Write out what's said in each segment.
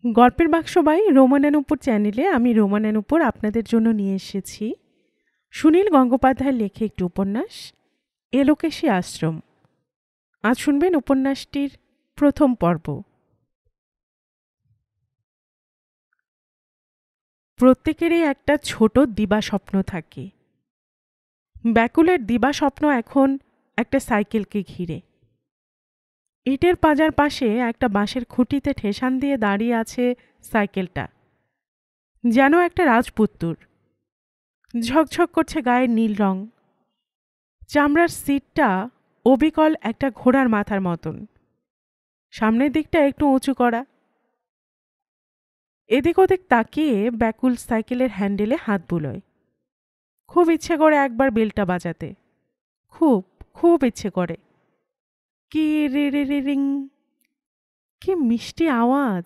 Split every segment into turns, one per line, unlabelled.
গল্পের বাক্স বাই রোমানা নুপুর চ্যানেলে আমি রোমানা নুপুর আপনাদের জন্য নিয়ে এসেছি সুনীল গঙ্গোপাধ্যায়ের লেখা একটি উপন্যাস এলোকেশী আশ্রম। আজ শুনবেন উপন্যাসটির প্রথম পর্ব। প্রত্যেকেরই একটা ছোট দিবাস্বপ্ন থাকে। ব্যাকুলের দিবাস্বপ্ন এখন একটা সাইকেলকে ঘিরে। ইটের পাজার পাশে একটা বাঁশের খুঁটিতে ঠেসান দিয়ে দাঁড়িয়ে আছে সাইকেলটা, যেন একটা রাজপুত্তুর। ঝকঝক করছে গায়ের নীল রং। চামড়ার সিটটা অবিকল একটা ঘোড়ার মাথার মতন, সামনের দিকটা একটু উঁচু করা। এদিক ওদিক তাকিয়ে ব্যাকুল সাইকেলের হ্যান্ডেলে হাত বুলোয়। খুব ইচ্ছে করে একবার বেলটা বাজাতে, খুব খুব ইচ্ছে করে। কি রে রে রে রিং, কি মিষ্টি আওয়াজ!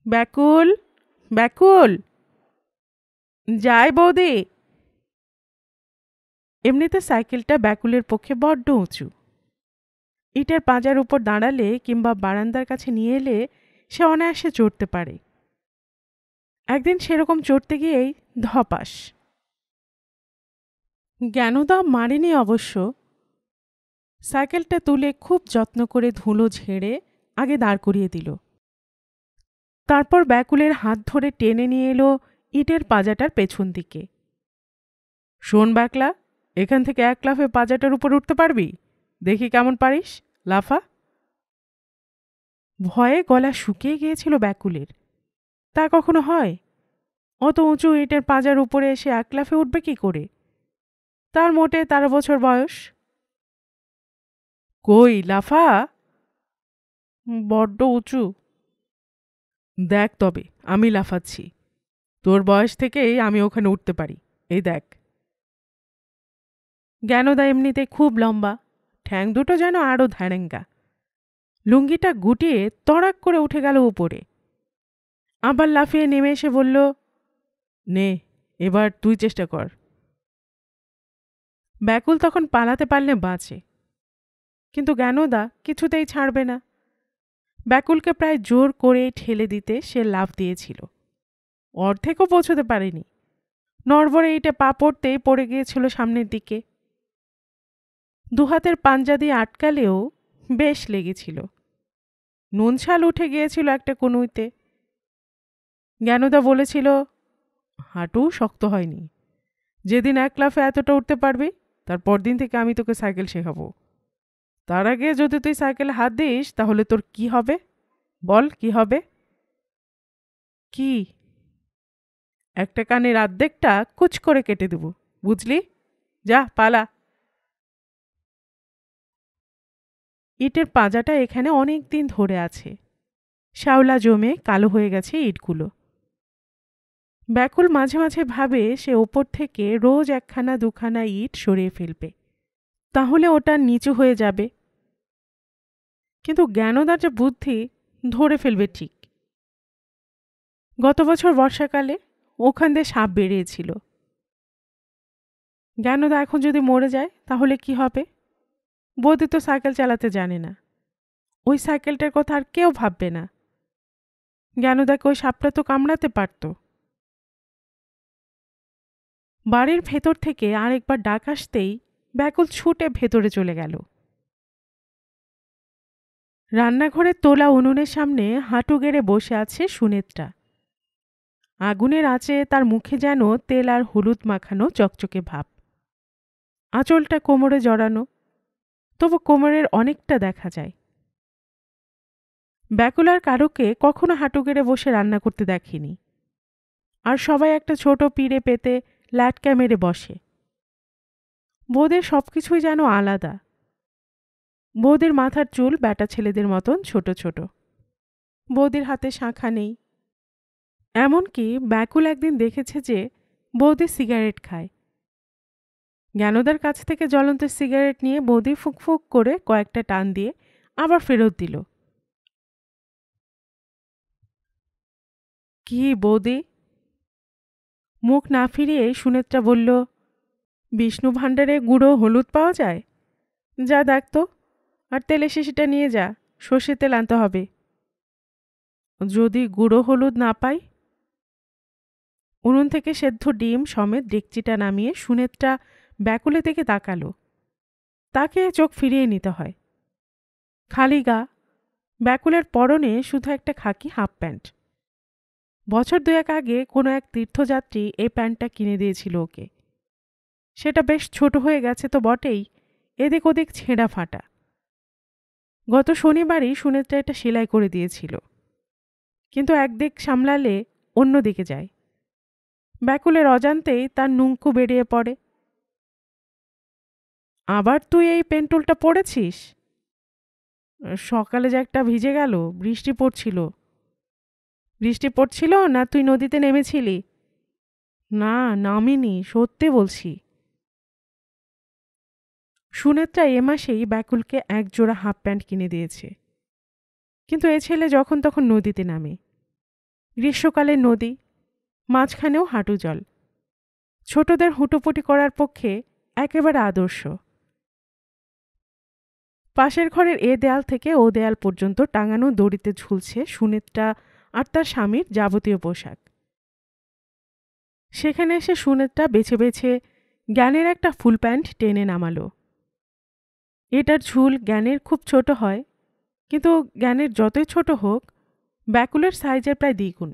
ব্যাকুল, ব্যাকুল, যাই বৌদি। এমনিতে সাইকেলটা ব্যাকুলের পক্ষে বড্ড উঁচু। ইটের পাঁজার উপর দাঁড়ালে কিংবা বারান্দার কাছে নিয়ে এলে সে অনায়াসে চড়তে পারে। একদিন সেরকম চড়তে গিয়েই ধপাস। জ্ঞানদা মারেনি অবশ্য। সাইকেলটা তুলে খুব যত্ন করে ধুলো ঝেড়ে আগে দাঁড় করিয়ে দিল। তারপর ব্যাকুলের হাত ধরে টেনে নিয়ে এলো ইটের পাজাটার পেছন দিকে। শোন ব্যাকলা, এখান থেকে এক লাফে পাজাটার উপর উঠতে পারবি? দেখি কেমন পারিস, লাফা। ভয়ে গলা শুকিয়ে গিয়েছিল ব্যাকুলের। তা কখনো হয়? অত উঁচু ইটের পাজার উপরে এসে এক লাফে উঠবে কি করে? তার মোটে 13 বছর বয়স। কই লাফা, বড্ড উঁচু। দেখ তবে আমি লাফাচ্ছি, তোর বয়স থেকেই আমি ওখানে উঠতে পারি, এই দেখ। জ্ঞানদা এমনিতে খুব লম্বা, ঠ্যাং দুটো যেন আরও ধ্যারেঙ্গা। লুঙ্গিটা গুটিয়ে তড়াক করে উঠে গেল উপরে। আবার লাফিয়ে নেমে এসে বলল, নে এবার তুই চেষ্টা কর। ব্যাকুল তখন পালাতে পারলে বাঁচে, কিন্তু জ্ঞানদা কিছুতেই ছাড়বে না। ব্যাকুলকে প্রায় জোর করে ঠেলে দিতে সে লাফ দিয়েছিল। অর্ধেকও পৌঁছতে পারেনি। নড়বড়ে ইটে পা পড়তেই পড়ে গিয়েছিল সামনের দিকে। দুহাতের পাঞ্জা দিয়ে আটকালেও বেশ লেগেছিল। নুনছাল উঠে গিয়েছিল একটা কনুইতে। জ্ঞানদা বলেছিল, হাঁটু শক্ত হয়নি। যেদিন এক লাফে এতটা উঠতে পারবি, তার পরদিন থেকে আমি তোকে সাইকেল শেখাবো। তার আগে যদি তুই সাইকেলে হাত দিস তাহলে তোর কি হবে বল, কি হবে? কি? একটা কানের আর্ধেকটা কুচ করে কেটে দেব, বুঝলি? যা পালা। ইটের পাঁজাটা এখানে অনেক দিন ধরে আছে। শ্যাওলা জমে কালো হয়ে গেছে ইটগুলো। ব্যাকুল মাঝে মাঝে ভাবে সে ওপর থেকে রোজ একখানা দুখানা ইট সরিয়ে ফেলবে, তাহলে ওটা নিচু হয়ে যাবে। কিন্তু জ্ঞানদার যে বুদ্ধি, ধরে ফেলবে ঠিক। গত বছর বর্ষাকালে ওখান দিয়ে সাপ বেরিয়েছিল। জ্ঞানদা এখন যদি মরে যায় তাহলে কি হবে? বৌদি তো সাইকেল চালাতে জানে না, ওই সাইকেলটার কথা আর কেউ ভাববে না। জ্ঞানদাকে ওই সাপটা তো কামড়াতে পারত। বাড়ির ভেতর থেকে আরেকবার ডাক আসতেই ব্যাকুল ছুটে ভেতরে চলে গেল। রান্নাঘরের তোলা উনুনের সামনে হাঁটু গেড়ে বসে আছে সুনেত্রা। আগুনের আঁচে তার মুখে যেন তেল আর হলুদ মাখানো চকচকে ভাব। আঁচলটা কোমরে জড়ানো, তবু কোমরের অনেকটা দেখা যায়। ব্যাকুল আর কারোকে কখনো হাঁটু গেড়ে বসে রান্না করতে দেখেনি। আর সবাই একটা ছোট পিঁড়ে পেতে ল্যাটকা মেরে বসে। বৌদের সবকিছুই যেন আলাদা। বৌদির মাথার চুল ব্যাটা ছেলেদের মতন ছোট ছোট। বৌদির হাতে শাঁখা নেই। এমনকি ব্যাকুল একদিন দেখেছে যে বৌদি সিগারেট খায়। জ্ঞানদার কাছ থেকে জ্বলন্ত সিগারেট নিয়ে বৌদি ফুকফুক করে কয়েকটা টান দিয়ে আবার ফেরত দিল। কি বৌদি? মুখ না ফিরিয়ে সুনেত্রা বলল, বিষ্ণু ভাণ্ডারে গুঁড়ো হলুদ পাওয়া যায়? যা দেখ তো, আর তেলে শিশিটা নিয়ে যা, সর্ষের তেল আনতে হবে। যদি গুঁড়ো হলুদ না পাই? উনুন থেকে সেদ্ধ ডিম সমেত ডেকচিটা নামিয়ে সুনেত্রা ব্যাকুলের দিকে তাকালো। তাকে চোখ ফিরিয়ে নিতে হয়। খালি গা, ব্যাকুলের পরনে শুধু একটা খাকি হাফ প্যান্ট। বছর 2 আগে কোনো এক তীর্থযাত্রী এই প্যান্টটা কিনে দিয়েছিল ওকে। সেটা বেশ ছোট হয়ে গেছে তো বটেই, এদিক ওদিক ছেঁড়া ফাটা। গত শনিবারই সুনেত্রা এটা সেলাই করে দিয়েছিল, কিন্তু একদিক সামলালে অন্য দিকে যায়। ব্যাকুলের অজান্তেই তার নুঙ্কু বেরিয়ে পড়ে। আবার তুই এই পেন্টুলটা পড়েছিস? সকালে যে একটা ভিজে গেল, বৃষ্টি পড়ছিল। বৃষ্টি পড়ছিল না তুই নদীতে নেমেছিলি? না, নামিনি, সত্যি বলছি। সুনেত্রা এ মাসেই ব্যাকুলকে এক জোড়া হাফ প্যান্ট কিনে দিয়েছে, কিন্তু এ ছেলে যখন তখন নদীতে নামে। গ্রীষ্মকালের নদী, মাঝখানেও হাঁটু জল। ছোটদের হুটোপুটি করার পক্ষে একেবারে আদর্শ। পাশের ঘরের এ দেয়াল থেকে ও দেয়াল পর্যন্ত টাঙানো দড়িতে ঝুলছে সুনেত্রা আর তার স্বামীর যাবতীয় পোশাক। সেখানে এসে সুনেত্রা বেছে বেছে জ্ঞানের একটা ফুল প্যান্ট টেনে নামালো। এটার ঝুল জ্ঞানের খুব ছোট হয়, কিন্তু জ্ঞানের যতই ছোট হোক, ব্যাকুলের সাইজের প্রায় দ্বিগুণ।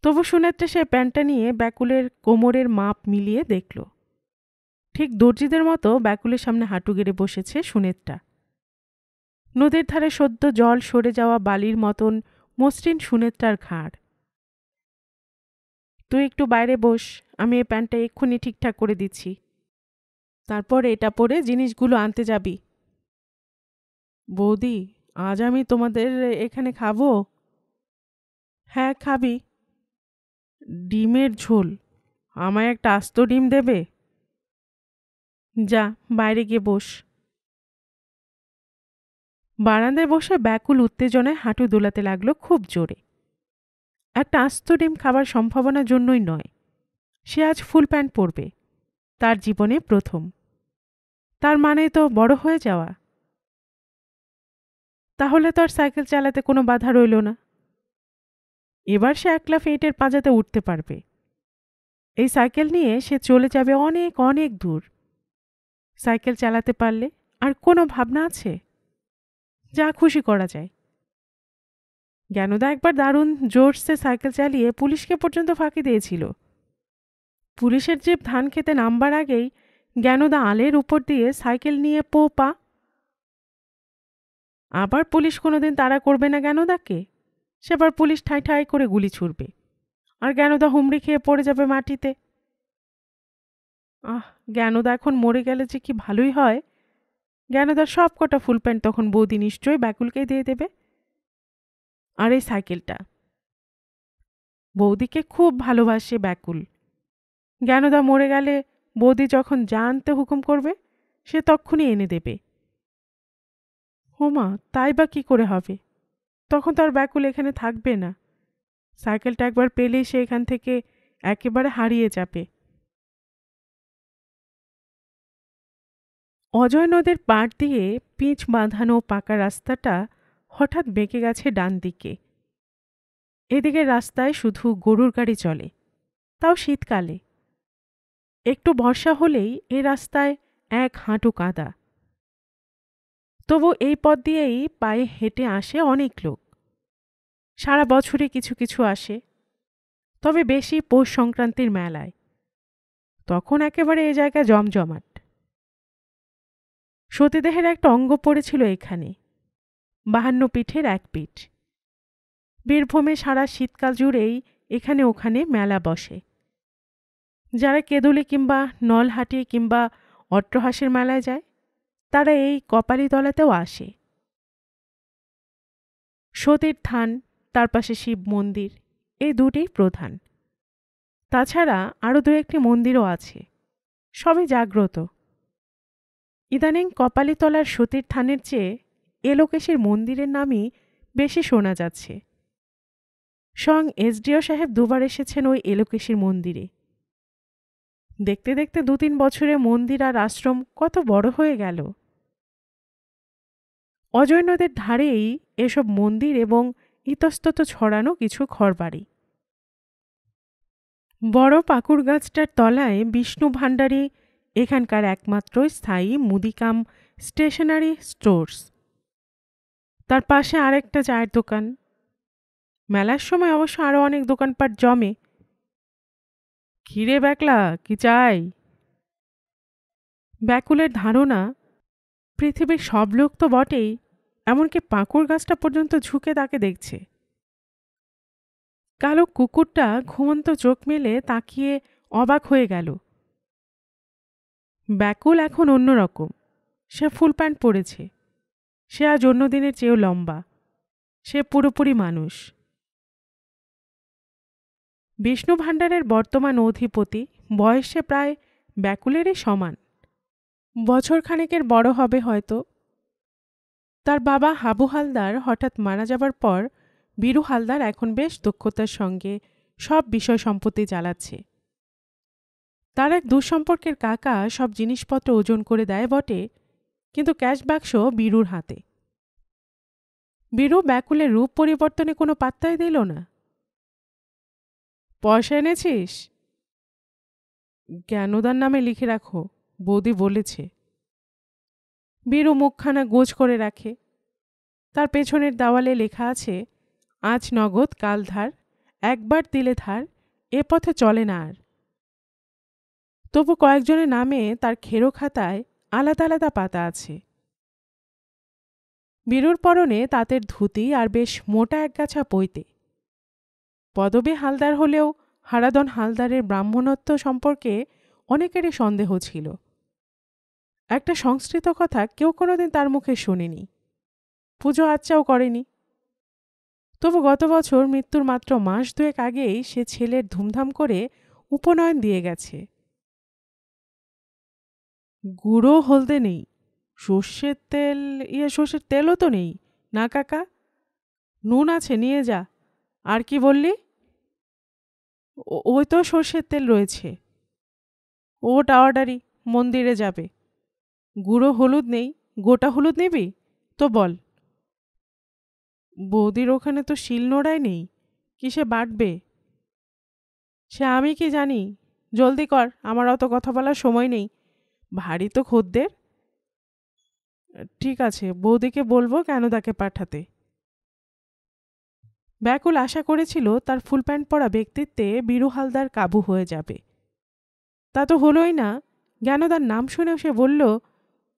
তবু সুনেত্রা সে প্যান্টটা নিয়ে ব্যাকুলের কোমরের মাপ মিলিয়ে দেখল। ঠিক দর্জিদের মতো ব্যাকুলের সামনে হাঁটু গেড়ে বসেছে সুনেত্রা। নদীর ধারে সদ্য জল সরে যাওয়া বালির মতন মসৃণ সুনেত্রার ঘাড়। তুই একটু বাইরে বস, আমি এই প্যান্টটা এক্ষুনি ঠিকঠাক করে দিচ্ছি। তারপর এটা পরে জিনিসগুলো আনতে যাবি। বৌদি, আজ আমি তোমাদের এখানে খাবো? হ্যাঁ, খাবি। ডিমের ঝোল। আমায় একটা আস্ত ডিম দেবে? যা, বাইরে গিয়ে বস। বারান্দায় বসে ব্যাকুল উত্তেজনায় হাঁটু দোলাতে লাগলো খুব জোরে। একটা আস্ত ডিম খাবার সম্ভাবনার জন্যই নয়, সে আজ ফুল প্যান্ট পরবে, তার জীবনে প্রথম। তার মানে তো বড় হয়ে যাওয়া। তাহলে তো আর সাইকেল চালাতে কোনো বাধা রইল না। এবার সে একলা ফেটের পাঁজাতে উঠতে পারবে। এই সাইকেল নিয়ে সে চলে যাবে অনেক অনেক দূর। সাইকেল চালাতে পারলে আর কোনো ভাবনা আছে? যা খুশি করা যায়। জ্ঞানদা একবার দারুণ জোরসে সাইকেল চালিয়ে পুলিশকে পর্যন্ত ফাঁকি দিয়েছিল। পুলিশের জিপ ধান খেতে নামবার আগেই জ্ঞানদা আলের উপর দিয়ে সাইকেল নিয়ে পা। আবার পুলিশ কোনোদিন তাড়া করবে না জ্ঞানদাকে। সেবার পুলিশ ঠাঁই ঠাঁই করে গুলি ছুড়বে, আর জ্ঞানদা হুমড়ি খেয়ে পড়ে যাবে মাটিতে। জ্ঞানদা এখন মরে গেলে যে কি ভালোই হয়। জ্ঞানদার সব কটা ফুল প্যান্ট তখন বৌদি নিশ্চয়ই ব্যাকুলকেই দিয়ে দেবে। আর এই সাইকেলটা, বৌদিকে খুব ভালোবাসে ব্যাকুল। জ্ঞানদা মরে গেলে বৌদি যখন যা আনতে হুকুম করবে সে তক্ষুনি এনে দেবে। হোমা, তাই বা কি করে হবে? তখন তো আর ব্যাকুল এখানে থাকবে না। সাইকেলটা একবার পেলেই সে এখান থেকে একেবারে হারিয়ে যাবে। অজয় নদের পাড় দিয়ে পিচ বাঁধানো পাকা রাস্তাটা হঠাৎ বেঁকে গেছে ডান দিকে। এদিকে রাস্তায় শুধু গরুর গাড়ি চলে, তাও শীতকালে। একটু বর্ষা হলেই এ রাস্তায় এক হাঁটু কাদা। তবু এই পথ দিয়েই পায়ে হেঁটে আসে অনেক লোক। সারা বছরে কিছু কিছু আসে, তবে বেশি পৌষ সংক্রান্তির মেলায়। তখন একেবারে এ জায়গা জমজমাট। সতীদেহের একটা অঙ্গ পড়েছিল এখানে, 52 পিঠের এক পিঠ। বীরভূমে সারা শীতকাল জুড়েই এখানে ওখানে মেলা বসে। যারা কেদুলি কিংবা নলহাটি কিংবা অট্টহাসের মেলায় যায়, তারা এই কপালীতলাতেও আসে। সতীর থান, তার পাশে শিব মন্দির, এই দুটিই প্রধান। তাছাড়া আরও 2-1টি মন্দিরও আছে, সবই জাগ্রত। ইদানিং কপালীতলার সতীর থানের চেয়ে এলোকেশের মন্দিরের নামই বেশি শোনা যাচ্ছে। স্বয়ং এসডিও সাহেব 2বার এসেছেন ওই এলোকেশের মন্দিরে। দেখতে দেখতে 2-3 বছরে মন্দির আর আশ্রম কত বড় হয়ে গেল। অজয় নদের ধারেই এসব মন্দির এবং ইতস্তত ছড়ানো কিছু ঘরবাড়ি। বড় পাকুড় গাছটার তলায় বিষ্ণু ভাণ্ডারী এখানকার একমাত্র স্থায়ী মুদিকাম স্টেশনারি স্টোর্স। তার পাশে আরেকটা চায়ের দোকান। মেলার সময় অবশ্য আরও অনেক দোকানপাট জমে। খিরে ব্যাকলা, কি চাই? ব্যাকুলের ধারণা পৃথিবীর সব লোক তো বটেই, এমনকি পাকুড় গাছটা পর্যন্ত ঝুঁকে তাকে দেখছে। কালো কুকুরটা ঘুমন্ত চোখ মেলে তাকিয়ে অবাক হয়ে গেল। ব্যাকুল এখন অন্যরকম। সে ফুল প্যান্ট পরেছে। সে আজ অন্যদিনের চেয়েও লম্বা। সে পুরোপুরি মানুষ। বিষ্ণু ভাণ্ডারের বর্তমান অধিপতি বয়সে প্রায় ব্যাকুলেরই সমান। বছর খানেকের বড় হবে হয়তো। তার বাবা হাবু হালদার হঠাৎ মারা যাবার পর বীরু হালদার এখন বেশ দক্ষতার সঙ্গে সব বিষয় সম্পত্তি চালাচ্ছে। তার এক দুঃসম্পর্কের কাকা সব জিনিসপত্র ওজন করে দেয় বটে, কিন্তু ক্যাশ বাক্স বীরুর হাতে। বীরু ব্যাকুলের রূপ পরিবর্তনে কোনো পাত্তাই দিল না। পয়সা এনেছিস? জ্ঞানদার নামে লিখে রাখো, বৌদি বলেছে। বীরু মুখখানা গোজ করে রাখে। তার পেছনের দেওয়ালে লেখা আছে, আজ নগদ কাল ধার, একবার দিলে ধার, এ পথে চলে না আর। তবু কয়েকজনের নামে তার খেরো খাতায় আলাদা আলাদা পাতা আছে। বীরুর পরনে তাঁতের ধুতি আর বেশ মোটা একগাছা পৈতে। পদবী হালদার হলেও হারাধন হালদারের ব্রাহ্মণত্ব সম্পর্কে অনেকেরই সন্দেহ ছিল। একটা সংস্কৃত কথা কেউ কোনোদিন তার মুখে শোনেনি, পুজো আচ্চাও করেনি। তবু গত বছর মৃত্যুর মাত্র মাস দুয়েক আগেই সে ছেলের ধুমধাম করে উপনয়ন দিয়ে গেছে। গুঁড়ো হলদে নেই, সর্ষের তেলও তো নেই না কাকা। নুন আছে, নিয়ে যা। আর কি বললি? ওই তো সর্ষের তেল রয়েছে। ওটা অর্ডারই, মন্দিরে যাবে। গুঁড়ো হলুদ নেই, গোটা হলুদ নিবি তো বল। বৌদির ওখানে তো শিলনোড়াই নেই, কিসে বাটবে? সে আমি কি জানি। জলদি কর, আমার অত কথা বলার সময় নেই। ভারী তো খদ্দের। ঠিক আছে, বৌদিকে বলবো কেন তাকে পাঠাতে। ব্যাকুল আশা করেছিল তার ফুল প্যান্ট পরা ব্যক্তিত্বে বীরু হালদার কাবু হয়ে যাবে। তা তো হলোই না। জ্ঞানদার নাম শুনেও সে বলল,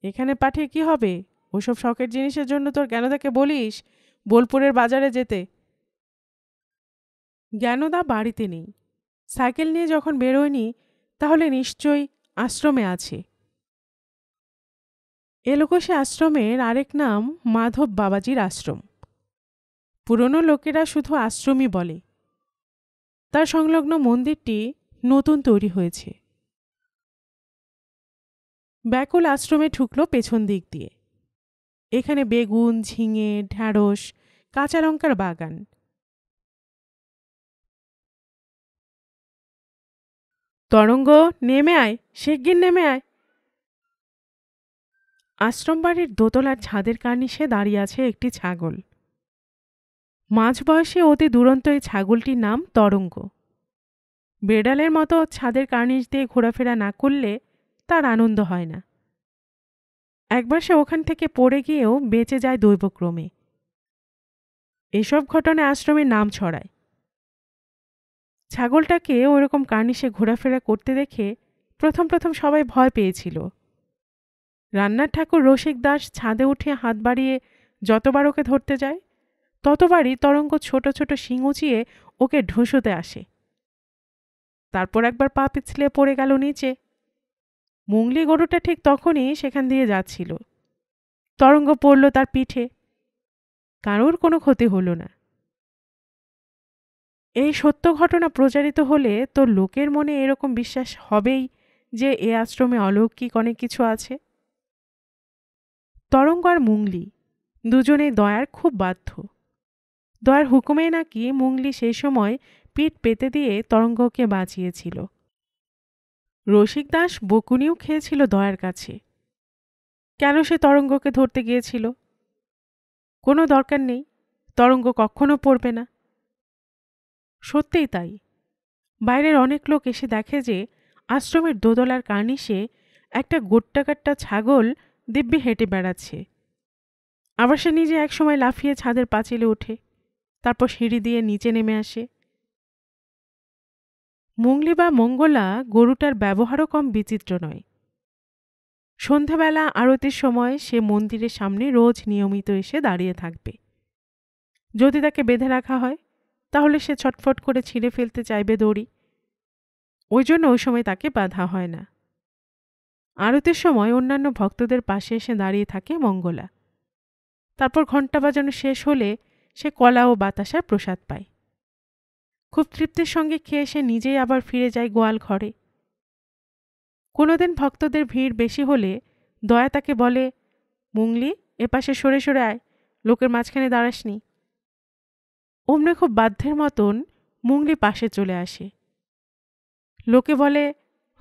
এখানে পাঠিয়ে কি হবে? ওসব শখের জিনিসের জন্য তোর জ্ঞানদাকে বলিস বোলপুরের বাজারে যেতে। জ্ঞানদা বাড়িতে নেই। সাইকেল নিয়ে যখন বেরোয়নি তাহলে নিশ্চয়ই আশ্রমে আছে। এলোকোষে আশ্রমের আরেক নাম মাধব বাবাজির আশ্রম। পুরনো লোকেরা শুধু আশ্রমই বলে। তার সংলগ্ন মন্দিরটি নতুন তৈরি হয়েছে। ব্যাকুল আশ্রমে ঢুকলো পেছন দিক দিয়ে। এখানে বেগুন, ঝিঙে, ঢ্যাঁড়স, কাঁচা লঙ্কার বাগান। তরঙ্গ, নেমে আয়, শিগগির নেমে আয়। আশ্রম বাড়ির দোতলার ছাদের কার্নিশে দাঁড়িয়ে আছে একটি ছাগল। মাঝবয়সী অতি দুরন্ত এই ছাগলটির নাম তরঙ্গ। বেড়ালের মতো ছাদের কার্নিশ দিয়ে ঘোরাফেরা না করলে তার আনন্দ হয় না। একবার সে ওখান থেকে পড়ে গিয়েও বেঁচে যায় দৈবক্রমে। এসব ঘটনা আশ্রমের নাম ছড়ায়। ছাগলটাকে ওরকম কার্নিশে ঘোরাফেরা করতে দেখে প্রথম প্রথম সবাই ভয় পেয়েছিল। রান্নার ঠাকুর রসিক দাস ছাদে উঠে হাত বাড়িয়ে যতবার ওকে ধরতে যায় ততবারই তরঙ্গ ছোট ছোট শিং উঁচিয়ে ওকে ঢুসুতে আসে। তারপর একবার পা পিছলে পড়ে গেল নিচে। মুংলি গরুটা ঠিক তখনই সেখান দিয়ে যাচ্ছিল। তরঙ্গ পড়ল তার পিঠে। কারোর কোনো ক্ষতি হলো না। এই সত্য ঘটনা প্রচারিত হলে তোর লোকের মনে এরকম বিশ্বাস হবেই যে এ আশ্রমে অলৌকিক অনেক কিছু আছে। তরঙ্গ আর মুংলি দুজনেই দয়ার খুব বাধ্য। দয়ার হুকুমে নাকি মুংলি সেই সময় পিঠ পেতে দিয়ে তরঙ্গকে বাঁচিয়েছিল। রসিক দাস বকুনিও খেয়েছিল দয়ার কাছে। কেন সে তরঙ্গকে ধরতে গিয়েছিল? কোনো দরকার নেই, তরঙ্গ কখনো পড়বে না। সত্যিই তাই। বাইরের অনেক লোক এসে দেখে যে আশ্রমের দোতলার কার্নিশে একটা গোট্টাকাট্টা ছাগল দিব্যি হেঁটে বেড়াচ্ছে। আবার সে নিজে একসময় লাফিয়ে ছাদের পাঁচিলে ওঠে, তারপর সিঁড়ি দিয়ে নিচে নেমে আসে। মুংলি বা মঙ্গলা গরুটার ব্যবহারও কম বিচিত্র নয়। সন্ধ্যাবেলা আরতির সময় সে মন্দিরের সামনে রোজ নিয়মিত এসে দাঁড়িয়ে থাকবে। যদি তাকে বেঁধে রাখা হয় তাহলে সে ছটফট করে ছিঁড়ে ফেলতে চাইবে দড়ি। ওই জন্য ওই সময় তাকে বাধা হয় না। আরতির সময় অন্যান্য ভক্তদের পাশে এসে দাঁড়িয়ে থাকে মঙ্গলা। তারপর ঘণ্টা বাজানো শেষ হলে সে কলা ও বাতাসার প্রসাদ পায়। খুব তৃপ্তির সঙ্গে খেয়ে সে নিজেই আবার ফিরে যায় গোয়াল ঘরে। কোনোদিন ভক্তদের ভিড় বেশি হলে দয়া তাকে বলে, মুংলি, এপাশে সরে সরে আয়, লোকের মাঝখানে দাঁড়াসনি। অমনি খুব বাধ্যের মতন মুংলি পাশে চলে আসে। লোকে বলে,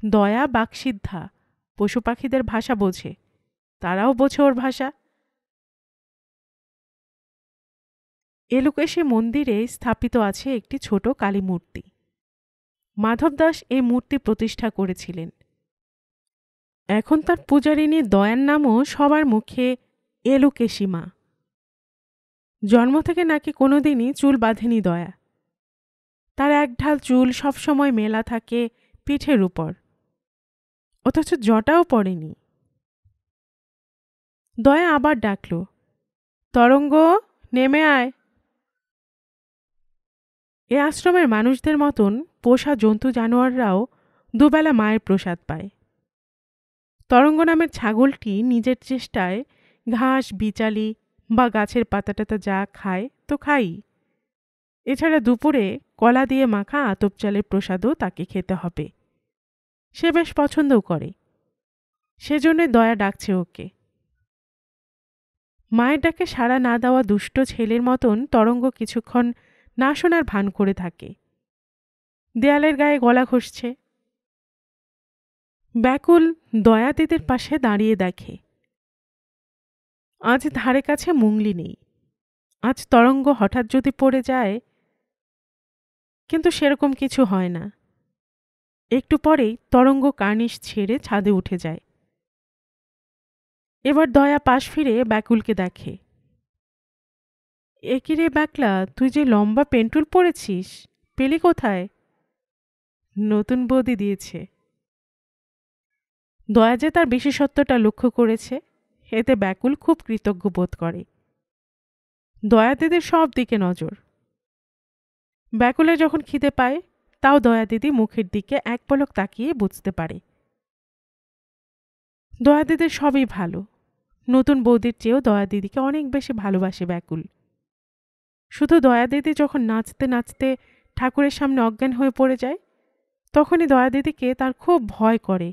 দয়া বাকসিদ্ধা, পশু পাখিদের ভাষা বোঝে, তারাও বোঝে ওর ভাষা। এলোকেশী মন্দিরে স্থাপিত আছে একটি ছোট কালী মূর্তি। মাধব দাস এই মূর্তি প্রতিষ্ঠা করেছিলেন। এখন তার পূজারিনী দয়ার নামও সবার মুখে এলোকেশী মা। জন্ম থেকে নাকি কোনোদিনই চুল বাঁধেনি দয়া। তার এক ঢাল চুল সবসময় মেলা থাকে পিঠের উপর, অথচ জটাও পড়েনি। দয়া আবার ডাকল, তরঙ্গ, নেমে আয়। এ আশ্রমের মানুষদের মতন পোষা জন্তু জানোয়াররাও দুবেলা মায়ের প্রসাদ পায়। তরঙ্গ নামের ছাগলটি নিজের চেষ্টায় ঘাস, বিচালি বা গাছের পাতাটাতা যা খায় তো খাই। এছাড়া দুপুরে কলা দিয়ে মাখা আতপ চালের প্রসাদও তাকে খেতে হবে। সে বেশ পছন্দও করে, সেজন্য দয়া ডাকছে ওকে। মায়ের ডাকে সাড়া না দেওয়া দুষ্ট ছেলের মতন তরঙ্গ কিছুক্ষণ না শোনার ভান করে থাকে। দেয়ালের গায়ে গলা ঘষছে। ব্যাকুল দয়াদিদের পাশে দাঁড়িয়ে দেখে আজ ধারে কাছে মুংলি নেই। আজ তরঙ্গ হঠাৎ যদি পড়ে যায়। কিন্তু সেরকম কিছু হয় না। একটু পরেই তরঙ্গ কার্নিশ ছেড়ে ছাদে উঠে যায়। এবার দয়া পাশ ফিরে ব্যাকুলকে দেখে। একি রে ব্যাকলা, তুই যে লম্বা পেন্টুল পরেছিস, পেলি কোথায়? নতুন বৌদি দিয়েছে। দয়া যে তার বিশেষত্বটা লক্ষ্য করেছে, এতে ব্যাকুল খুব কৃতজ্ঞ বোধ করে। দয়াদিদির সব দিকে নজর। ব্যাকুলে যখন খিদে পায় তাও দয়াদিদি মুখের দিকে এক পলক তাকিয়ে বুঝতে পারে। দয়াদিদির সবই ভালো। নতুন বৌদির চেয়েও দয়াদিদিকে অনেক বেশি ভালোবাসে ব্যাকুল। শুধু দয়াদিদি যখন নাচতে নাচতে ঠাকুরের সামনে অজ্ঞান হয়ে পড়ে যায়, তখনই দয়াদিদিকে তার খুব ভয় করে।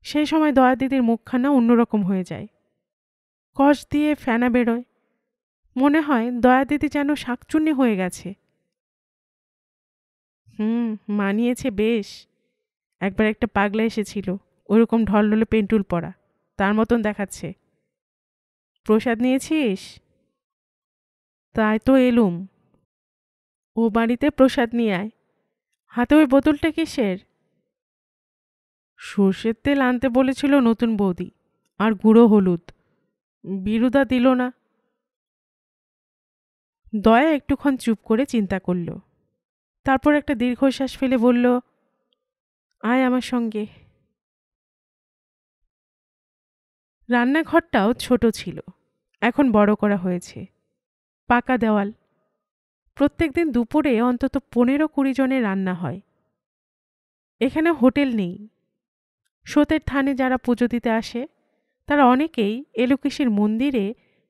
সেই সময় দয়াদিদির মুখখানা অন্যরকম হয়ে যায়, কষ দিয়ে ফেনা বেরোয়। মনে হয় দয়াদিদি যেন শাকচুন্নি হয়ে গেছে। মানিয়েছে বেশ। একবার একটা পাগলা এসেছিল, ওরকম ঢলঢলে পেন্টুল পরা, তার মতন দেখাচ্ছে। প্রসাদ নিয়েছিস? তাই তো এলুম। ও বাড়িতে প্রসাদ নিয়ে আয়। হাতে ওই বোতলটা কিসের? সর্ষের তেল আনতে বলেছিল নতুন বৌদি, আর গুঁড়ো হলুদ। বিরুদা দিল না। দয়া একটুক্ষণ চুপ করে চিন্তা করল, তারপর একটা দীর্ঘশ্বাস ফেলে বলল, আয় আমার সঙ্গে। রান্নাঘরটাও ছোট ছিল, এখন বড় করা হয়েছে। পাকা দেওয়াল। প্রত্যেকদিন দুপুরে অন্তত 15-20 জনের রান্না হয়। এখানে হোটেল নেই। সতের থানে যারা পুজো দিতে আসে তারা অনেকেই এলোকেশীর মন্দিরে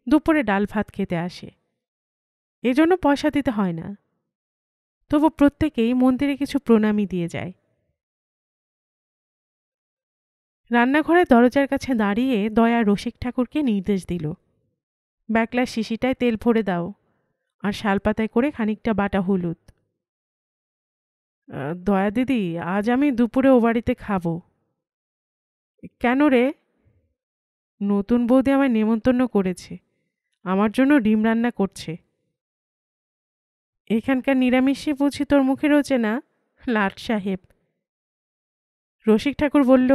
দুপুরে ডাল ভাত খেতে আসে, এজন্য পয়সা দিতে হয় না। তবু প্রত্যেকেই মন্দিরে কিছু প্রণামী দিয়ে যায়। রান্নাঘরের দরজার কাছে দাঁড়িয়ে দয়া রসিক ঠাকুরকে নির্দেশ দিল, ব্যাকলার শিশিটায় তেল ভরে দাও, আর শালপাতায় করে খানিকটা বাটা হলুদ। দয়া দিদি, আজ আমি দুপুরে ও বাড়িতে খাবো। কেন রে? নতুন বৌদি আমায় নেমন্তন্ন করেছে, আমার জন্য ডিম রান্না করছে। এখানকার নিরামিষই বুঝি তোর মুখে রোচে না, লাট সাহেব? রসিক ঠাকুর বলল,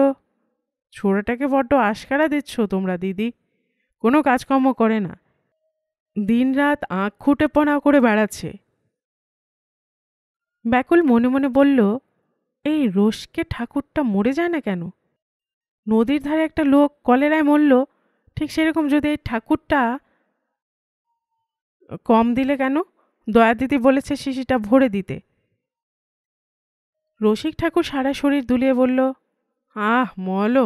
ছোড়াটাকে বড্ড আশকারা দিচ্ছ তোমরা দিদি। কোনো কাজকর্ম করে না, দিনরাত আঁখ খুঁটেপনা করে বেড়াচ্ছে। ব্যাকুল মনে মনে বলল, এই রসকে ঠাকুরটা মরে যায় না কেন? নদীর ধারে একটা লোক কলেরায় মরল, ঠিক সেরকম যদি এই ঠাকুরটা কম দিলে কেন? দয়া দিদি বলেছে শিশিটা ভরে দিতে। রসিক ঠাকুর সারা শরীর দুলিয়ে বলল, আহ মলো।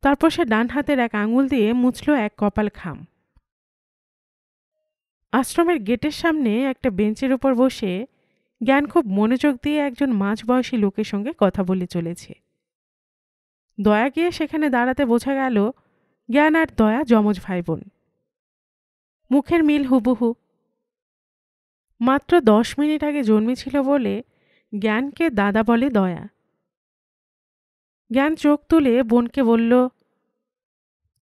তারপর সে ডান হাতের এক আঙুল দিয়ে মুছল এক কপাল খাম। আশ্রমের গেটের সামনে একটা বেঞ্চের উপর বসে জ্ঞান খুব মনোযোগ দিয়ে একজন মাঝবয়সী লোকের সঙ্গে কথা বলে চলেছে। দয়া গিয়ে সেখানে দাঁড়াতে বোঝা গেল জ্ঞান আর দয়া যমজ ভাই বোন। মুখের মিল হুবহু। মাত্র 10 মিনিট আগে জন্মেছিল বলে জ্ঞানকে দাদা বলে দয়া। জ্ঞান চোখ তুলে বোনকে বলল,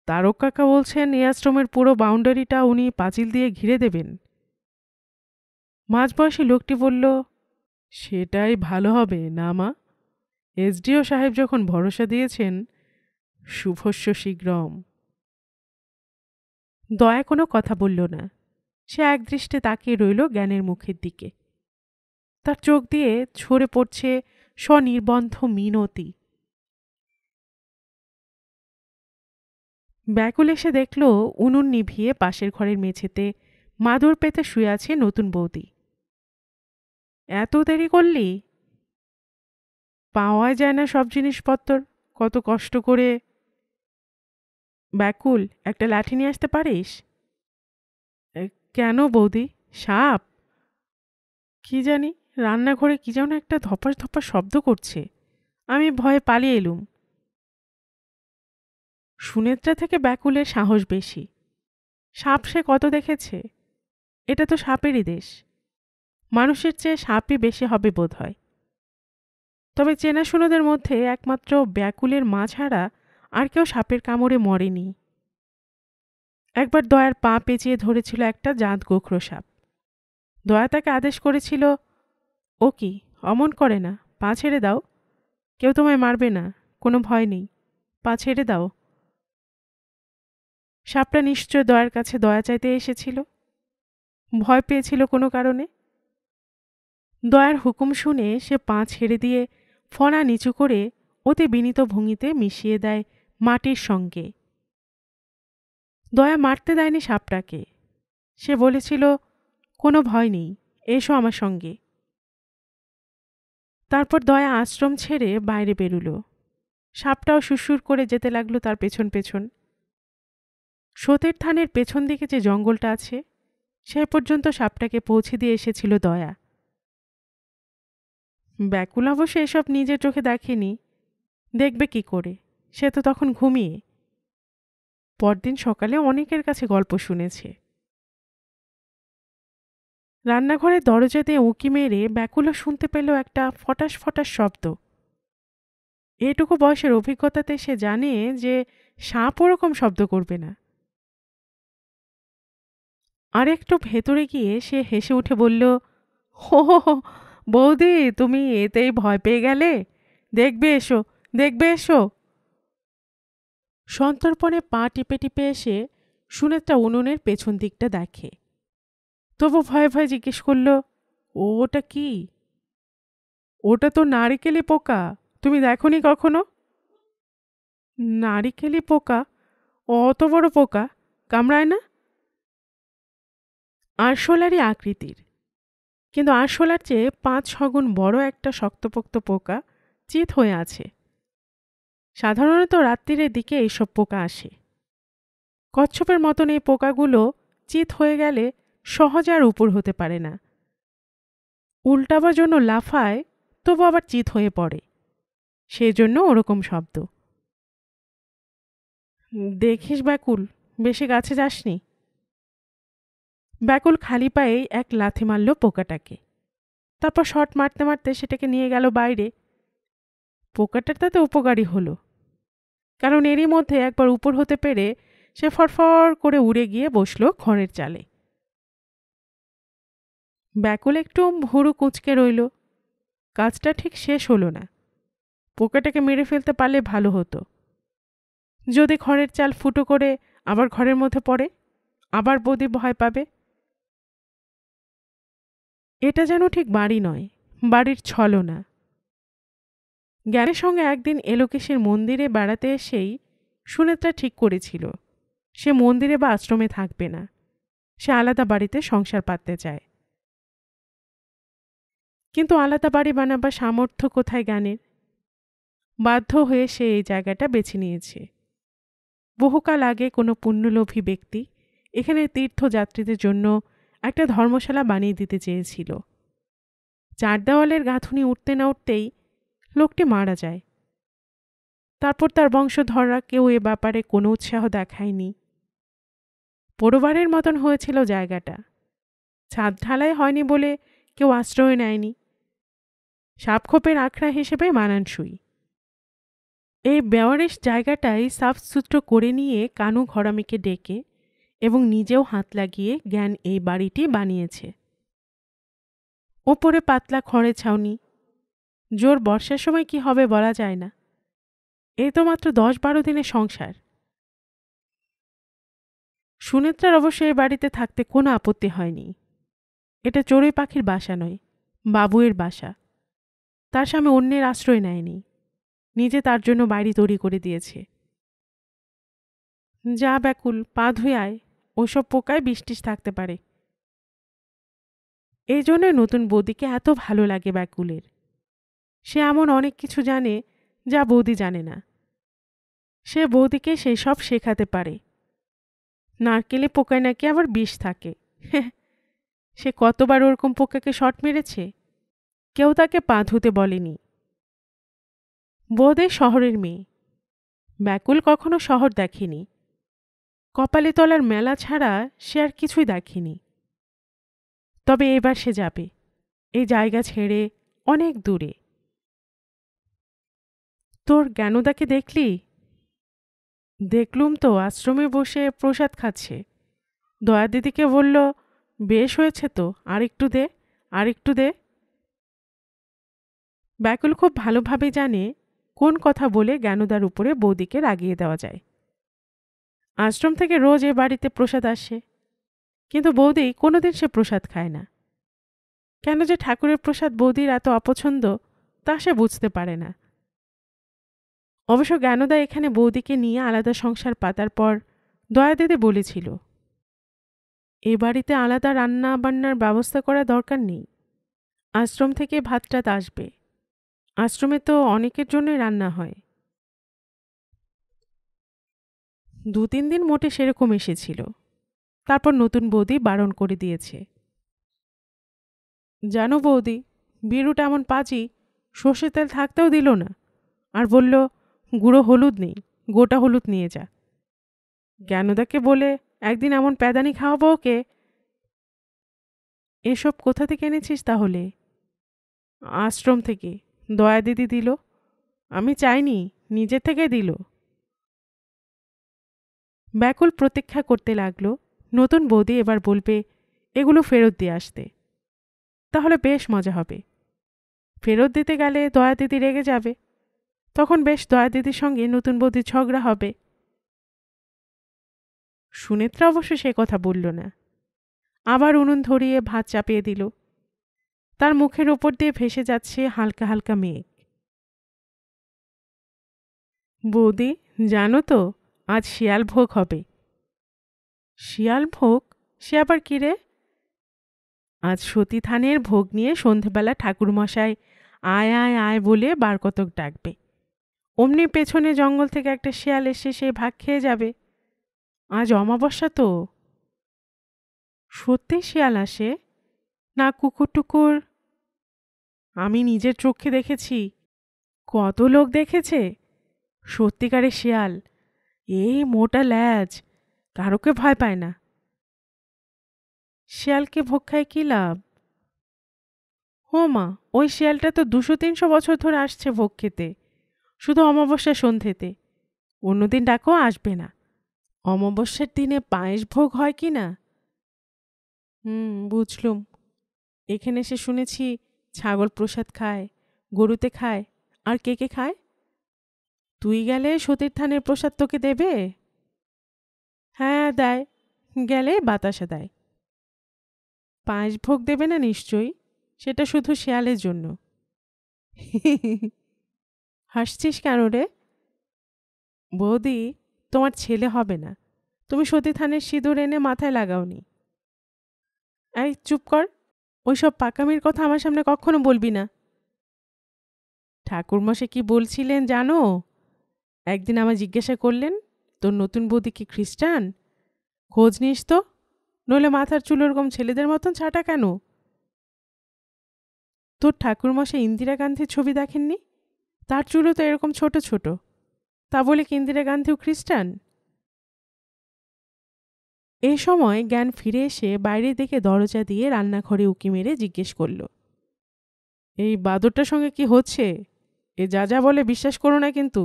তারক কাকা বলছেন এই আশ্রমের পুরো বাউন্ডারিটা উনি পাঁচিল দিয়ে ঘিরে দেবেন। মাঝবয়সী লোকটি বলল, সেটাই ভালো হবে না মা? এসডিও সাহেব যখন ভরসা দিয়েছেন, শুভস্য শীঘ্রম। দয়া কোনো কথা বলল না। সে একদৃষ্টে তাকিয়ে রইল জ্ঞানের মুখের দিকে। তার চোখ দিয়ে ঝরে পড়ছে স্বনির্বন্ধ মিনতি। ব্যাকুল এসে দেখল উনুন নিভিয়ে পাশের ঘরের মেঝেতে মাদুর পেতে শুয়ে আছে নতুন বৌদি। এত দেরি করলি? পাওয়া যায় না সব জিনিসপত্র, কত কষ্ট করে। ব্যাকুল, একটা লাঠি নিয়ে আসতে পারিস? কেন বৌদি, সাপ? কি জানি, রান্নাঘরে কি যেন একটা ধপাস ধপাস শব্দ করছে, আমি ভয়ে পালিয়ে এলুম। সুনেত্রা থেকে ব্যাকুলের সাহস বেশি। সাপ সে কত দেখেছে। এটা তো সাপেরই দেশ, মানুষের চেয়ে সাপই বেশি হবে বোধ হয়। তবে চেনাশুনোদের মধ্যে একমাত্র ব্যাকুলের মা ছাড়া আর কেউ সাপের কামড়ে মরেনি। একবার দয়ার পা পেঁচিয়ে ধরেছিল একটা জাঁত গোখরো সাপ। দয়া তাকে আদেশ করেছিল, ও কি অমন করে না, পা ছেড়ে দাও, কেউ তোমায় মারবে না, কোনো ভয় নেই, পা ছেড়ে দাও। সাপটা নিশ্চয় দয়ার কাছে দয়া চাইতে এসেছিল, ভয় পেয়েছিল কোনো কারণে। দয়ার হুকুম শুনে সে পা ছেড়ে দিয়ে ফণা নিচু করে অতি বিনীত ভঙ্গিতে মিশিয়ে দেয় মাটির সঙ্গে। দয়া মারতে দেয়নি সাপটাকে। সে বলেছিল, কোনো ভয় নেই, এসো আমার সঙ্গে। তারপর দয়া আশ্রম ছেড়ে বাইরে বেরুল। সাপটাও সুরসুর করে যেতে লাগলো তার পেছন পেছন। সতের থানের পেছন দিকে যে জঙ্গলটা আছে, সে পর্যন্ত সাপটাকে পৌঁছে দিয়ে এসেছিল দয়া। ব্যাকুল অবশ্য এসব নিজের চোখে দেখেনি, দেখবে কি করে, সে তো তখন ঘুমিয়ে। পরদিন সকালে অনেকের কাছে গল্প শুনেছে। রান্নাঘরের দরজা দিয়ে উঁকি মেরে ব্যাকুলও শুনতে পেল একটা ফটাস ফটাস শব্দ। এটুকু বয়সের অভিজ্ঞতাতে সে জানে যে সাপ ওরকম শব্দ করবে না। আর একটু ভেতরে গিয়ে সে হেসে উঠে বলল, হো হো হো, বৌদি তুমি এতেই ভয় পেয়ে গেলে, দেখবে এসো, দেখবে এসো। সন্তর্পণে পা টিপে টিপে এসে সুনেত্রা উনুনের পেছন দিকটা দেখে। তবু ভয়ে ভয়ে জিজ্ঞেস করল, ওটা কি? ওটা তো নারিকেলি পোকা, তুমি দেখোনি কখনো? নারিকেলি পোকা? অত বড় পোকা, কামড়ায় না? আরশোলারই আকৃতির, কিন্তু আরশোলার চেয়ে 5-6 গুণ বড় একটা শক্তপোক্ত পোকা চিত হয়ে আছে। সাধারণত রাত্রির দিকে এইসব পোকা আসে। কচ্ছপের মতন এই পোকাগুলো চিত হয়ে গেলে সহজে আর উপর হতে পারে না। উল্টাবার জন্য লাফায়, তবু আবার চিত হয়ে পড়ে, সেজন্য ওরকম শব্দ। দেখিস ব্যাকুল, বেশি কাছে যাসনি। ব্যাকুল খালি পায়ে এক লাথি মারল পোকাটাকে। তারপর শট মারতে মারতে সেটাকে নিয়ে গেল বাইরে। পোকাটার তাতে উপকারী হলো, কারণ এরই মধ্যে একবার উপর হতে পেরে সে ফরফর করে উড়ে গিয়ে বসল ঘরের চালে। ব্যাকুল একটু ভুরু কুঁচকে রইল। কাজটা ঠিক শেষ হলো না। পোকাটাকে মেরে ফেলতে পারলে ভালো হতো। যদি ঘরের চাল ফুটো করে আবার ঘরের মধ্যে পড়ে, আবার বৌদি ভয় পাবে। এটা যেন ঠিক বাড়ি নয়, বাড়ির ছলনা। জ্ঞানের সঙ্গে একদিন এলোকেশের মন্দিরে বেড়াতে এসেই সুনেত্রা ঠিক করেছিল সে মন্দিরে বা আশ্রমে থাকবে না, সে আলাদা বাড়িতে সংসার পাততে চায়। কিন্তু আলাদা বাড়ি বানাবার সামর্থ্য কোথায় জ্ঞানের? বাধ্য হয়ে সে এই জায়গাটা বেছে নিয়েছে। বহুকাল আগে কোনো পুণ্যলোভী ব্যক্তি এখানে তীর্থযাত্রীদের জন্য একটা ধর্মশালা বানিয়ে দিতে চেয়েছিল। 4 দেওয়ালের গাঁথুনি উঠতে না উঠতেই লোকটি মারা যায়। তারপর তার বংশধররা কেউ এ ব্যাপারে কোনো উৎসাহ দেখায়নি। পরিবারের মতন হয়েছিল জায়গাটা। ছাদ ঢালাই হয়নি বলে কেউ আশ্রয় নেয়নি। সাপখোপের আখড়া হিসেবে মানানসই। এই বেওয়ারিশ জায়গাটাই সাফসুতরো করে নিয়ে কানু ঘরামিকে ডেকে এবং নিজেও হাত লাগিয়ে জ্ঞান এই বাড়িটি বানিয়েছে। ওপরে পাতলা খড়ের ছাউনি। জোর বর্ষার সময় কি হবে বলা যায় না। এই তো মাত্র 10-12 দিনের সংসার। সুনেত্রার অবশ্য এই বাড়িতে থাকতে কোনো আপত্তি হয়নি। এটা চড়ুই পাখির বাসা নয়, বাবুয়ের বাসা। তার স্বামী অন্যের আশ্রয় নেয়নি, নিজে তার জন্য বাড়ি তৈরি করে দিয়েছে। যা ব্যাকুল, পা ধুয়ে আয়, ওসব পোকায় বৃষ্টিস থাকতে পারে। এই জন্য নতুন বৌদিকে এত ভালো লাগে ব্যাকুলের। সে এমন অনেক কিছু জানে যা বৌদি জানে না। সে বৌদিকে সেই সব শেখাতে পারে। নারকেলে পোকায় নাকি আবার বিষ থাকে। সে কতবার ওরকম পোকাকে শট মেরেছে, কেউ তাকে পা ধুতে বলেনি। বৌদি শহরের মেয়ে। ব্যাকুল কখনো শহর দেখেনি। কপালে তলার মেলা ছাড়া সে আর কিছুই দেখেনি। তবে এবার সে যাবে, এই জায়গা ছেড়ে অনেক দূরে। তোর জ্ঞানদাকে দেখলি? দেখলুম তো, আশ্রমে বসে প্রসাদ খাচ্ছে। দয়া দিদিকে বলল, বেশ হয়েছে তো, আরেকটু দে, আরেকটু দে। ব্যাকুল খুব ভালোভাবে জানে কোন কথা বলে জ্ঞানদার উপরে বৌদিকে রাগিয়ে দেওয়া যায়। আশ্রম থেকে রোজ এ বাড়িতে প্রসাদ আসে, কিন্তু বৌদি কোনোদিন সে প্রসাদ খায় না। কেন যে ঠাকুরের প্রসাদ বৌদির এত অপছন্দ তা সে বুঝতে পারে না। অবশ্য জ্ঞানদা এখানে বৌদিকে নিয়ে আলাদা সংসার পাতার পর দয়া দিদি বলেছিল, এ বাড়িতে আলাদা রান্না বান্নার ব্যবস্থা করা দরকার নেই। আশ্রম থেকে ভাতটাত আসবে। আশ্রমে তো অনেকের জন্যই রান্না হয়। 2-3 দিন মোটে সেরকম এসেছিল, তারপর নতুন বৌদি বারণ করে দিয়েছে। জানো বৌদি, বিরুটা এমন পাজি, সর্ষে তেল থাকতেও দিল না, আর বলল গুঁড়ো হলুদ নেই, গোটা হলুদ নিয়ে যা। জ্ঞানদাকে বলে একদিন এমন প্যাদানি খাওয়াবো ওকে। এসব কোথা থেকে এনেছিস তাহলে? আশ্রম থেকে, দয়া দিদি দিল। আমি চাইনি, নিজে থেকে দিল। ব্যাকুল প্রতীক্ষা করতে লাগলো নতুন বৌদি এবার বলবে এগুলো ফেরত দিয়ে আসতে। তাহলে বেশ মজা হবে। ফেরত দিতে গেলে দয়া দিদি রেগে যাবে, তখন বেশ দয়া দিদির সঙ্গে নতুন বৌদির ঝগড়া হবে। সুনেত্রা অবশ্য সে কথা বলল না। আবার উনুন ধরিয়ে ভাত চাপিয়ে দিল। তার মুখের ওপর দিয়ে ভেসে যাচ্ছে হালকা হালকা মেঘ। বৌদি, জানো তো, আজ শিয়াল ভোগ হবে। শিয়াল ভোগ? সে আবার কি রে? আজ সতী থানের ভোগ নিয়ে সন্ধেবেলা ঠাকুরমশাই আয় আয় আয় বলে বার কতক ডাকবে। অমনি পেছনে জঙ্গল থেকে একটা শিয়াল এসে সে ভাগ খেয়ে যাবে। আজ অমাবস্যা তো। সত্যি শিয়াল আসে? না কুকুর টুকুর? আমি নিজের চোখে দেখেছি। কত লোক দেখেছে। সত্যিকারের শিয়াল, এই মোটা ল্যাজ, কারোকে ভয় পায় না। শিয়ালকে ভোগ খায় কী লাভ? হো মা, ওই শিয়ালটা তো 200-300 বছর ধরে আসছে ভোগ খেতে, শুধু অমাবস্যা সন্ধ্যেতে। অন্যদিন ডাকও আসবে না। অমাবস্যার দিনে পায়েস ভোগ হয় কি না? বুঝলুম। এখানে এসে শুনেছি ছাগল প্রসাদ খায়, গরুতে খায়, আর কে কে খায়? তুই গেলে সতীর থানের প্রসাদ তোকে দেবে? হ্যাঁ দেয়, গেলে বাতাসা দেয়। পায়েস ভোগ দেবে না নিশ্চয়ই, সেটা শুধু শেয়ালের জন্য। হাসছিস কেন রে? বৌদি, তোমার ছেলে হবে না, তুমি সতী থানের সিঁদুর এনে মাথায় লাগাওনি। এই চুপ কর, ওইসব পাকামির কথা আমার সামনে কখনো বলবি না। ঠাকুরমশাই কি বলছিলেন জানো? একদিন আমায় জিজ্ঞাসা করলেন, তোর নতুন বৌদি কি খ্রিস্টান? খোঁজ নিস তো, নইলে মাথার চুল ওরকম ছেলেদের মতন ছাটা কেন? তোর ঠাকুরমশাই ইন্দিরা গান্ধীর ছবি দেখেননি? তার চুলও তো এরকম ছোট ছোট, তা বলে কি ইন্দিরা গান্ধীও খ্রিস্টান? এই সময় জ্ঞান ফিরে এসে বাইরের দিকে দরজা দিয়ে রান্নাঘরে উকি মেরে জিজ্ঞেস করল, এই বাদরটার সঙ্গে কি হচ্ছে? এ যা যা বলে বিশ্বাস করো না কিন্তু,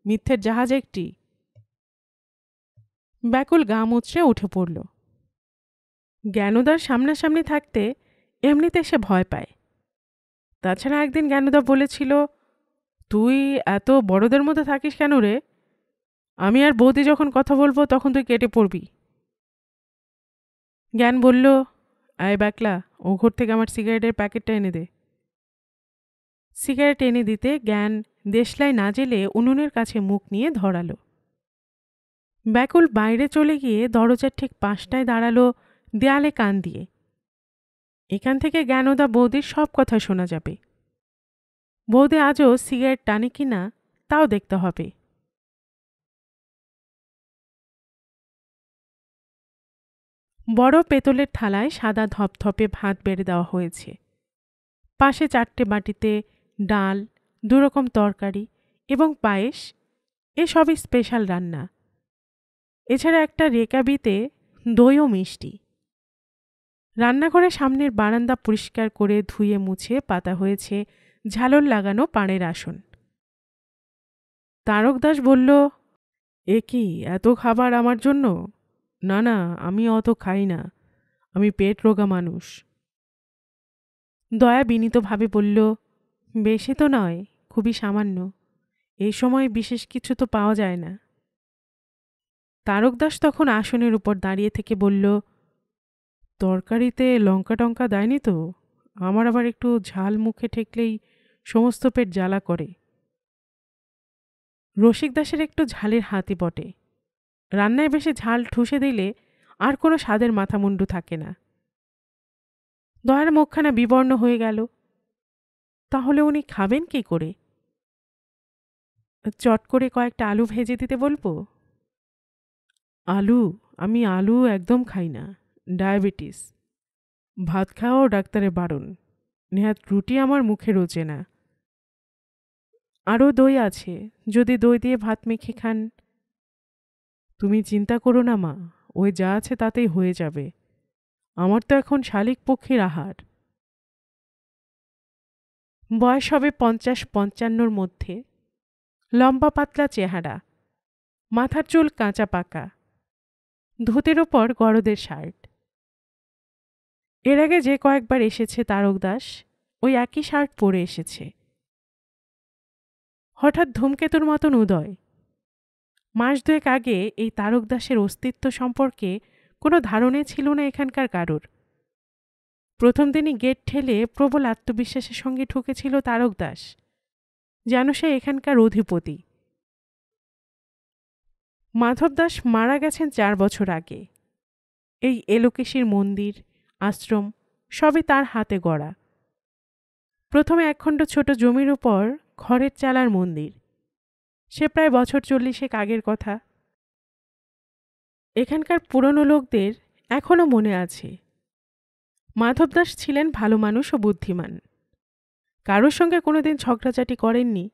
মিথ্যের জাহাজ একটি। ব্যাকুল গা মুচড়ে উঠে পড়ল। জ্ঞানদার সামনাসামনি থাকতে এমনিতে সে ভয় পায়। তাছাড়া একদিন জ্ঞানদা বলেছিল, তুই এত বড়দের মধ্যে থাকিস কেন রে? আমি আর বৌদি যখন কথা বলবো তখন তুই কেটে পড়বি। জ্ঞান বলল, আয় ব্যাকলা, ও ঘর থেকে আমার সিগারেটের প্যাকেটটা এনে দে। সিগারেট এনে দিতে জ্ঞান দেশলাই না জেলে উনুনের কাছে মুখ নিয়ে ধরালো। ব্যাকুল বাইরে চলে গিয়ে দরজার ঠিক পাশটায় দাঁড়ালো, দেয়ালে কান দিয়ে। এখান থেকে জ্ঞানদা বৌদির সব কথা শোনা যাবে। বৌদি আজও সিগারেট টানে কিনা তাও দেখতে হবে। বড় পেতলের থালায় সাদা ধপধপে ভাত বেড়ে দেওয়া হয়েছে। পাশে 4টে বাটিতে ডাল, 2 রকম তরকারি এবং পায়েস, এসবই স্পেশাল রান্না। এছাড়া একটা রেকাবিতে দই ও মিষ্টি। রান্নাঘরের সামনের বারান্দা পরিষ্কার করে ধুয়ে মুছে পাতা হয়েছে ঝালর লাগানো পাড়ের আসন। তারক দাস বলল, এ কি এত খাবার আমার জন্য? না না, আমি অত খাই না, আমি পেট রোগা মানুষ। দয়া বিনীতভাবে বলল, বেশি তো নয়, খুবই সামান্য, এই সময় বিশেষ কিছু তো পাওয়া যায় না। তারক দাস তখন আসনের উপর দাঁড়িয়ে থেকে বলল, তরকারিতে লঙ্কা টঙ্কা দেয়নি তো? আমার আবার একটু ঝাল মুখে ঠেকলেই সমস্ত পেট জ্বালা করে। রসিক দাসের একটু ঝালের হাতি বটে, রান্নায় বেশি ঝাল ঠুসে দিলে আর কোনো স্বাদের মাথামুন্ডু থাকে না। দয়ার মুখখানা বিবর্ণ হয়ে গেল। তাহলে উনি খাবেন কি করে? চট করে কয়েকটা আলু ভেজে দিতে বলবো? আলু? আমি আলু একদম খাই না, ডায়াবেটিস। ভাত খাওয়াও ডাক্তারের বারণ, নেহাত রুটি আমার মুখে রোচে না। আরও দই আছে, যদি দই দিয়ে ভাত মেখে খান। তুমি চিন্তা করো না মা, ওই যা আছে তাতেই হয়ে যাবে, আমার তো এখন শালিক পক্ষীর আহার। বয়স হবে 50-55 মধ্যে, লম্বা পাতলা চেহারা, মাথার চুল কাঁচা পাকা, ধুতির ওপর গরদের শার্ট। এর আগে যে কয়েকবার এসেছে তারক দাস ওই একই শার্ট পরে এসেছে। হঠাৎ ধূমকেতুর মতন উদয়। মাস 2 আগে এই তারক দাসের অস্তিত্ব সম্পর্কে কোনো ধারণে ছিল না এখানকার কারোর। প্রথম দিনই গেট ঠেলে প্রবল আত্মবিশ্বাসের সঙ্গে ঢুকেছিল তারক দাস, যেন সে এখানকার অধিপতি। মাধব দাস মারা গেছেন 4 বছর আগে। এই এলোকেশীর মন্দির, আশ্রম সবই তার হাতে গড়া। প্রথমে একখণ্ড ছোট জমির উপর খড়ের চালার মন্দির, সে প্রায় বছর 40 আগের কথা। এখানকার পুরনো লোকদের এখনো মনে আছে, মাধব দাস ছিলেন ভালো মানুষ ও বুদ্ধিমান। কারোর সঙ্গে কোনোদিন ঝগড়াঝাটি করেননি,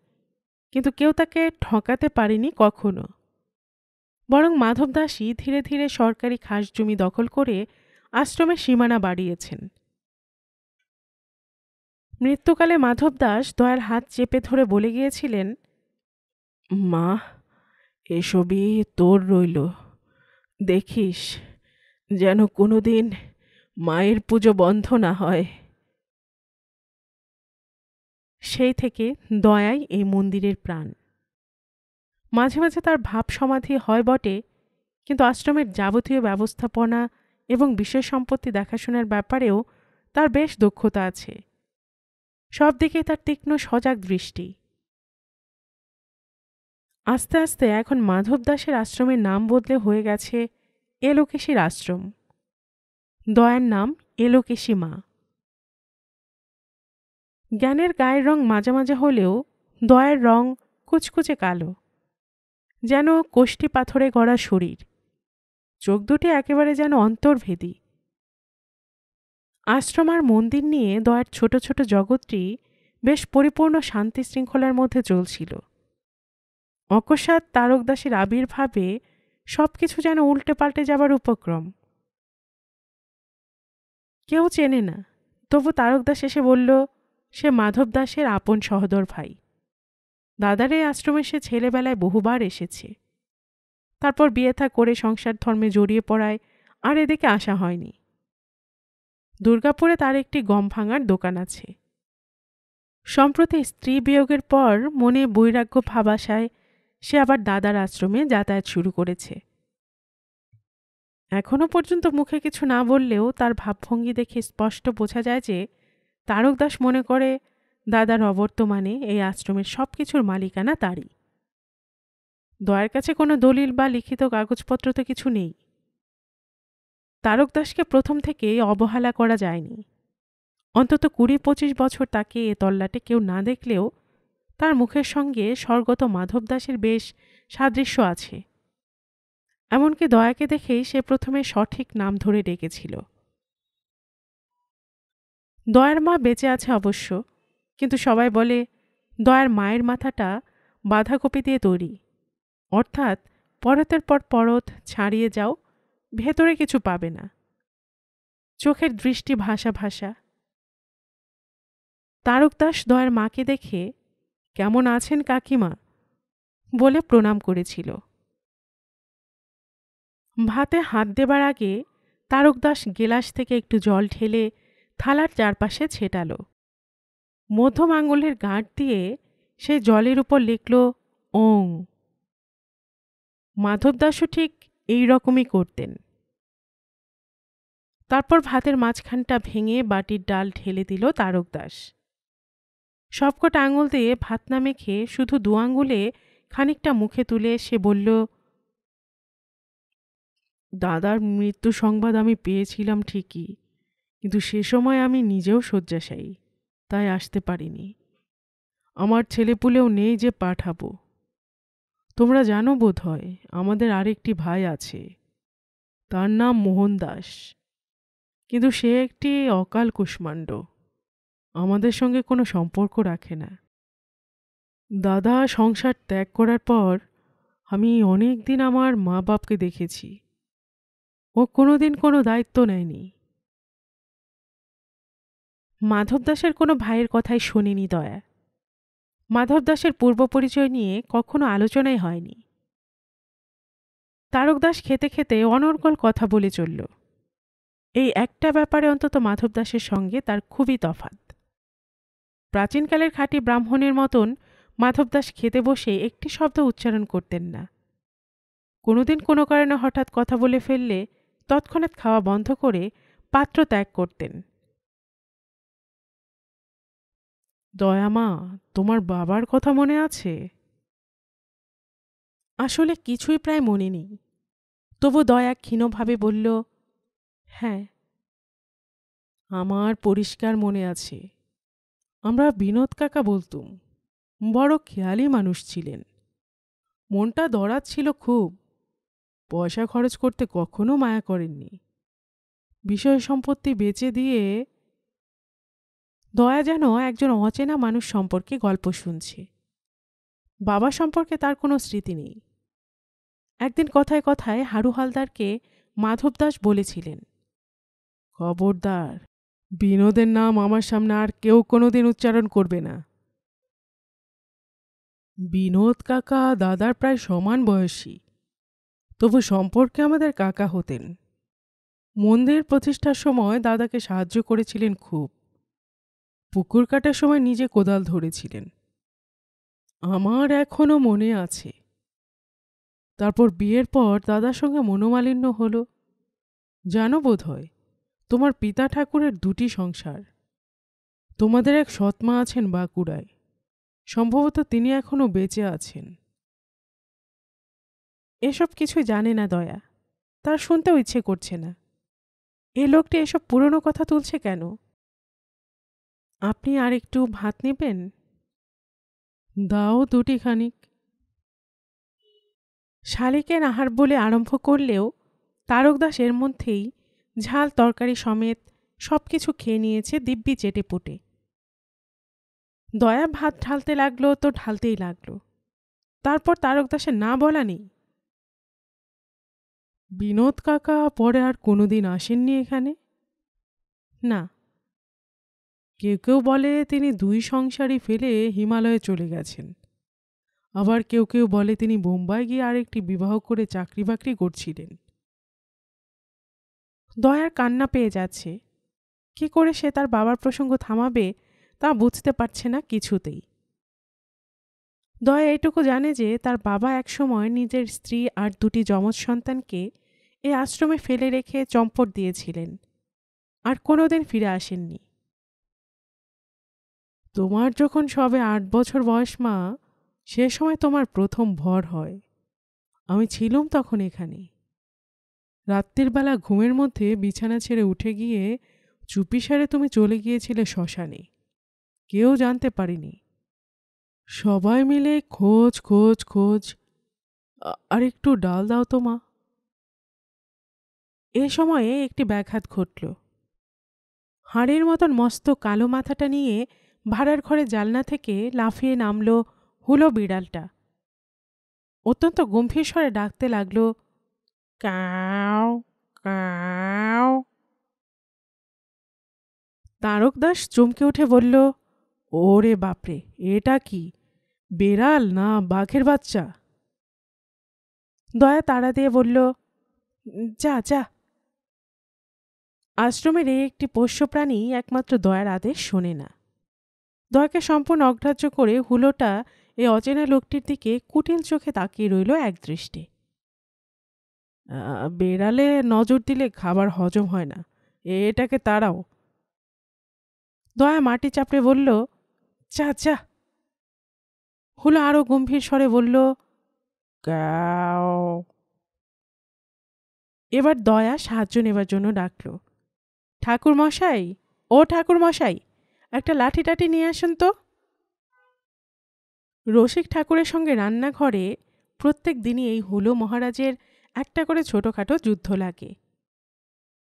কিন্তু কেউ তাকে ঠকাতে পারেনি কখনো। বরং মাধব দাসই ধীরে ধীরে সরকারি খাস জমি দখল করে আশ্রমের সীমানা বাড়িয়েছেন। মৃত্যুকালে মাধব দাস দয়ার হাত চেপে ধরে বলে গিয়েছিলেন, মা, এসবই তোর রইল, দেখিস যেন কোনোদিন মায়ের পুজো বন্ধ না হয়। সেই থেকে দয়াই এই মন্দিরের প্রাণ। মাঝে মাঝে তার ভাব সমাধি হয় বটে, কিন্তু আশ্রমের যাবতীয় ব্যবস্থাপনা এবং বিষয় সম্পত্তি দেখাশোনার ব্যাপারেও তার বেশ দক্ষতা আছে। সব দিকেই তার তীক্ষ্ণ সজাগ দৃষ্টি। আস্তে আস্তে এখন মাধব দাসের আশ্রমের নাম বদলে হয়ে গেছে এলোকেশীর আশ্রম। দয়ার নাম এলোকেশী মা। জ্ঞানের গায়ের রং মাঝে মাঝে হলেও দয়ার রং কুচকুচে কালো, যেন কোষ্ঠী পাথরে গড়া শরীর। চোখ দুটি একেবারে যেন অন্তর্ভেদী। আশ্রম আর মন্দির নিয়ে দয়ার ছোট ছোট জগৎটি বেশ পরিপূর্ণ শান্তি শৃঙ্খলার মধ্যে চলছিল। অকস্মাৎ তারকদাসের আবির্ভাবে সবকিছু যেন উল্টে পাল্টে যাবার উপক্রম। কেউ চেনে না, তবু তারকদাস এসে বলল সে মাধব দাসের আপন সহোদর ভাই। দাদার এই আশ্রমে সে ছেলেবেলায় বহুবার এসেছে। তারপর বিয়ে থা করে সংসার ধর্মে জড়িয়ে পড়ায় আর এদিকে আসা হয়নি। দুর্গাপুরে তার একটি গম ভাঙার দোকান আছে। সম্প্রতি স্ত্রী বিয়োগের পর মনে বৈরাগ্য ভাব আসায় সে আবার দাদার আশ্রমে যাতায়াত শুরু করেছে। এখনো পর্যন্ত মুখে কিছু না বললেও তার ভাবভঙ্গি দেখে স্পষ্ট বোঝা যায় যে তারকদাস মনে করে দাদার অবর্তমানে এই আশ্রমের সবকিছুর মালিকানা তারই। দয়ার কাছে কোনো দলিল বা লিখিত কাগজপত্র তো কিছু নেই। তারকদাসকে প্রথম থেকেই অবহেলা করা যায়নি। অন্তত ২০-২৫ বছর তাকে এ তল্লাটে কেউ না দেখলেও তার মুখের সঙ্গে স্বর্গত মাধব দাসের বেশ সাদৃশ্য আছে। এমনকি দয়াকে দেখেই সে প্রথমে সঠিক নাম ধরে ডেকেছিল। দয়ার মা বেঁচে আছে অবশ্য, কিন্তু সবাই বলে দয়ার মায়ের মাথাটা বাঁধাকপি দিয়ে তৈরি, অর্থাৎ পরতের পর পরত ছাড়িয়ে যাও, ভেতরে কিছু পাবে না। চোখের দৃষ্টি ভাষা ভাষা। তারকদাস দয়ার মাকে দেখে কেমন আছেন কাকিমা বলে প্রণাম করেছিল। ভাতে হাত দেবার আগে তারকদাস গেলাস থেকে একটু জল ঢেলে থালার চারপাশে ছেটাল। মধ্যম আঙুলের গাঁট দিয়ে সে জলের উপর লিখল ওং। মাধবদাসও ঠিক এই রকমই করতেন। তারপর ভাতের মাঝখানটা ভেঙে বাটির ডাল ঢেলে দিল তারকদাস। সবকটা আঙুল দিয়ে ভাত না মেখে শুধু ২ আঙুলে খানিকটা মুখে তুলে সে বলল, দাদার মৃত্যু সংবাদ আমি পেয়েছিলাম ঠিকই, কিন্তু সে সময় আমি নিজেও শয্যাশায়ী, তাই আসতে পারিনি। আমার ছেলেপুলেও নেই যে পাঠাবো। তোমরা জানো বোধ হয় আমাদের আরেকটি ভাই আছে, তার নাম মোহন দাস, কিন্তু সে একটি অকাল কুষ্মাণ্ড, আমাদের সঙ্গে কোনো সম্পর্ক রাখে না। দাদা সংসার ত্যাগ করার পর আমি অনেক দিন আমার মা বাপকে দেখেছি। ও কোনোদিন কোনো দায়িত্ব নেয়নি। মাধব দাসের কোনো ভাইয়ের কথাই শোনেনি দয়া। মাধব দাসের পূর্ব পরিচয় নিয়ে কখনো আলোচনাই হয়নি। তারকদাস খেতে খেতে অনর্গল কথা বলে চলল। এই একটা ব্যাপারে অন্তত মাধব দাসের সঙ্গে তার খুবই তফাৎ। প্রাচীনকালের খাঁটি ব্রাহ্মণের মতন মাধব দাস খেতে বসে একটি শব্দ উচ্চারণ করতেন না। কোনোদিন কোনো কারণে হঠাৎ কথা বলে ফেললে তৎক্ষণাৎ খাওয়া বন্ধ করে পাত্র ত্যাগ করতেন। দয়ামা, তোমার বাবার কথা মনে আছে? আসলে কিছুই প্রায় মনে নেই, তবু দয়া ক্ষীণভাবে বলল, হ্যাঁ, আমার পরিষ্কার মনে আছে। আমরা বিনোদ কাকা বলতুম। বড় খেয়ালি মানুষ ছিলেন। মনটা দরাজ ছিল খুব। পয়সা খরচ করতে কখনো মায়া করেননি। বিষয় সম্পত্তি বেচে দিয়ে দয়া যেন একজন অচেনা মানুষ সম্পর্কে গল্প শুনছে। বাবা সম্পর্কে তার কোনো স্মৃতি নেই। একদিন কথায় কথায় হারু হালদারকে মাধব দাস বলেছিলেন, খবরদার, বিনোদের নাম আমার সামনে আর কেউ কোনোদিন উচ্চারণ করবে না। বিনোদ কাকা দাদার প্রায় সমান বয়সী, তবু সম্পর্কে আমাদের কাকা হতেন। মন্দির প্রতিষ্ঠার সময় দাদাকে সাহায্য করেছিলেন খুব। পুকুর কাটার সময় নিজে কোদাল ধরেছিলেন, আমার এখনো মনে আছে। তারপর বিয়ের পর দাদার সঙ্গে মনোমালিন্য হলো। জানো বোধ হয় তোমার পিতা ঠাকুরের 2টি সংসার। তোমাদের এক সৎমা আছেন বাঁকুড়ায়, সম্ভবত তিনি এখনো বেঁচে আছেন। এসব কিছুই জানে না দয়া, তার শুনতেও ইচ্ছে করছে না। এ লোকটি এসব পুরনো কথা তুলছে কেন? আপনি আর একটু ভাত নেবেন? দাও 2টি খানিক। শালিকের আহার বলে আরম্ভ করলেও তারকদাস এর মধ্যেই ঝাল তরকারি সমেত সব কিছু খেয়ে নিয়েছে দিব্যি চেটে পুটে। দয়া ভাত ঢালতে লাগলো তো ঢালতেই লাগলো। তারপর তারকদাসের না বলা নেই। বিনোদ কাকা পরে আর কোনোদিন আসেননি এখানে? না। কেউ কেউ বলে তিনি 2 সংসারই ফেলে হিমালয়ে চলে গেছেন। আবার কেউ কেউ বলে তিনি বোম্বাই গিয়ে আরেকটি বিবাহ করে চাকরি বাকরি করছিলেন। দয়ার কান্না পেয়ে যাচ্ছে। কি করে সে তার বাবার প্রসঙ্গ থামাবে তা বুঝতে পারছে না কিছুতেই। দয়া এটুকু জানে যে তার বাবা একসময় নিজের স্ত্রী আর 2টি যমজ সন্তানকে এই আশ্রমে ফেলে রেখে চম্পট দিয়েছিলেন, আর কোনোদিন ফিরে আসেননি। তোমার যখন সবে 8 বছর বয়স মা, সে সময় তোমার প্রথম ভর হয়। আমি ছিলুম তখন এখানে। রাত্রির বেলা ঘুমের মধ্যে বিছানা ছেড়ে উঠে গিয়ে চুপিসারে তুমি চলে গিয়েছিলে শ্মশানে, কেউ জানতে পারেনি। সবাই মিলে খোঁজ খোঁজ খোঁজ। আর একটু ডাল দাও তো মা। এ সময়ে একটি ব্যাঘাত ঘটল। হাড়ের মতন মস্ত কালো মাথাটা নিয়ে ভাড়ার ঘরে জানলা থেকে লাফিয়ে নামল হুলো বিড়ালটা। অত্যন্ত গম্ভীর স্বরে ডাকতে লাগলো, কাও কাও। তারকদাস চমকে উঠে বলল, ওরে বাপরে, এটা কি বেড়াল না বাঘের বাচ্চা? দয়া তাড়া দিয়ে বলল, যা যা। আশ্রমের এই একটি পোষ্য প্রাণী একমাত্র দয়ার আদেশ শোনে না। দয়াকে সম্পূর্ণ অগ্রাহ্য করে হুলোটা এই অচেনা লোকটির দিকে কুটিল চোখে তাকিয়ে রইল একদৃষ্টে। বেড়ালে নজর দিলে খাবার হজম হয় না, এটাকে তাড়াও। দয়া মাটি চাপড়ে বলল, যা যা। হুলো আরো গম্ভীর স্বরে বলল, গাও। এবার দয়া সাহায্য নেবার জন্য ডাকল, ঠাকুর মশাই, ও ঠাকুর মশাই, একটা লাঠি টাঠি নিয়ে আসুন তো। রসিক ঠাকুরের সঙ্গে রান্নাঘরে প্রত্যেক দিনই এই হুলো মহারাজের একটা করে ছোটোখাটো যুদ্ধ লাগে।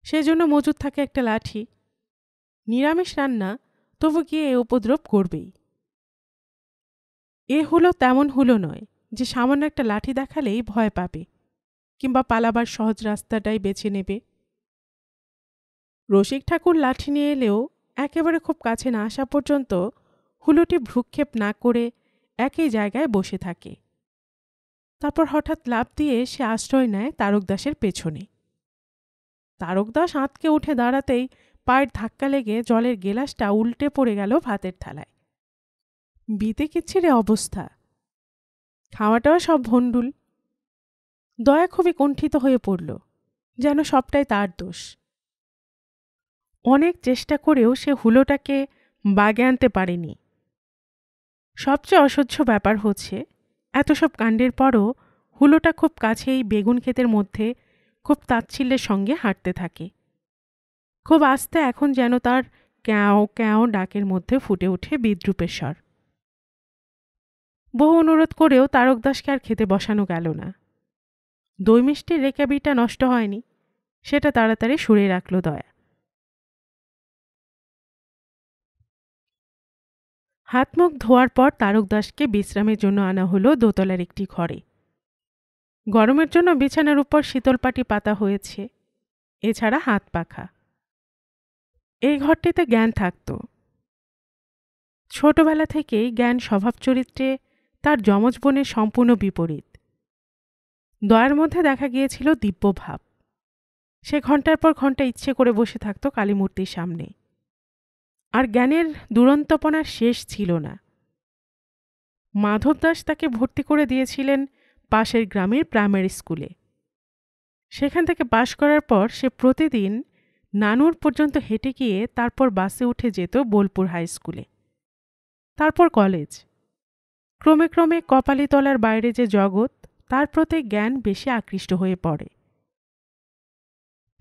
সেজন্য মজুদ থাকে একটা লাঠি। নিরামিষ রান্না, তবু গিয়ে এ উপদ্রব করবেই। এ হুলো তেমন হুলো নয় যে সামান্য একটা লাঠি দেখালেই ভয় পাবে কিংবা পালাবার সহজ রাস্তাটাই বেছে নেবে। রসিক ঠাকুর লাঠি নিয়ে এলেও একেবারে খুব কাছে না আসা পর্যন্ত হুলোটি ভ্রুক্ষেপ না করে একই জায়গায় বসে থাকে। তারপর হঠাৎ লাফ দিয়ে সে আশ্রয় নেয় তারকদাসের পেছনে। তারকদাস আঁতকে উঠে দাঁড়াতেই পায়ের ধাক্কা লেগে জলের গেলাসটা উল্টে পড়ে গেল ভাতের থালায়। বিতে কিচ্ছিরে অবস্থা, খাওয়াটাও সব ভণ্ডুল। দয়া খুবই কুণ্ঠিত হয়ে পড়ল, যেন সবটাই তার দোষ। অনেক চেষ্টা করেও সে হুলোটাকে বাগে আনতে পারেনি। সবচেয়ে অসহ্য ব্যাপার হচ্ছে, এত সব কাণ্ডের পরও হুলোটা খুব কাছেই বেগুন ক্ষেতের মধ্যে খুব তাচ্ছিল্যের সঙ্গে হাঁটতে থাকে। খুব আস্তে এখন যেন তার ক্যাও ক্যাও ডাকের মধ্যে ফুটে ওঠে বিদ্রূপের স্বর। বহু অনুরোধ করেও তারকদাসকে আর খেতে বসানো গেল না। দই মিষ্টির রেকাবিটা নষ্ট হয়নি, সেটা তাড়াতাড়ি সরিয়ে রাখল দয়া। হাত মুখ ধোয়ার পর তারকদাসকে বিশ্রামের জন্য আনা হলো দোতলার একটি ঘরে। গরমের জন্য বিছানার উপর শীতলপাটি পাতা হয়েছে, এছাড়া হাত পাখা। এই ঘরটিতে জ্ঞান থাকত। ছোটবেলা থেকেই জ্ঞান স্বভাব চরিত্রে তার যমজ বোনের সম্পূর্ণ বিপরীত। দয়ার মধ্যে দেখা গিয়েছিল দিব্য ভাব। সে ঘন্টার পর ঘন্টা ইচ্ছে করে বসে থাকত কালীমূর্তির সামনে, আর জ্ঞানের দুরন্তপনার শেষ ছিল না। মাধব দাস তাকে ভর্তি করে দিয়েছিলেন পাশের গ্রামের প্রাইমারি স্কুলে। সেখান থেকে পাশ করার পর সে প্রতিদিন নানুর পর্যন্ত হেঁটে গিয়ে তারপর বাসে উঠে যেত বোলপুর হাই স্কুলে, তারপর কলেজ। ক্রমে ক্রমে কপালীতলার বাইরে যে জগৎ, তার প্রতি জ্ঞান বেশি আকৃষ্ট হয়ে পড়ে।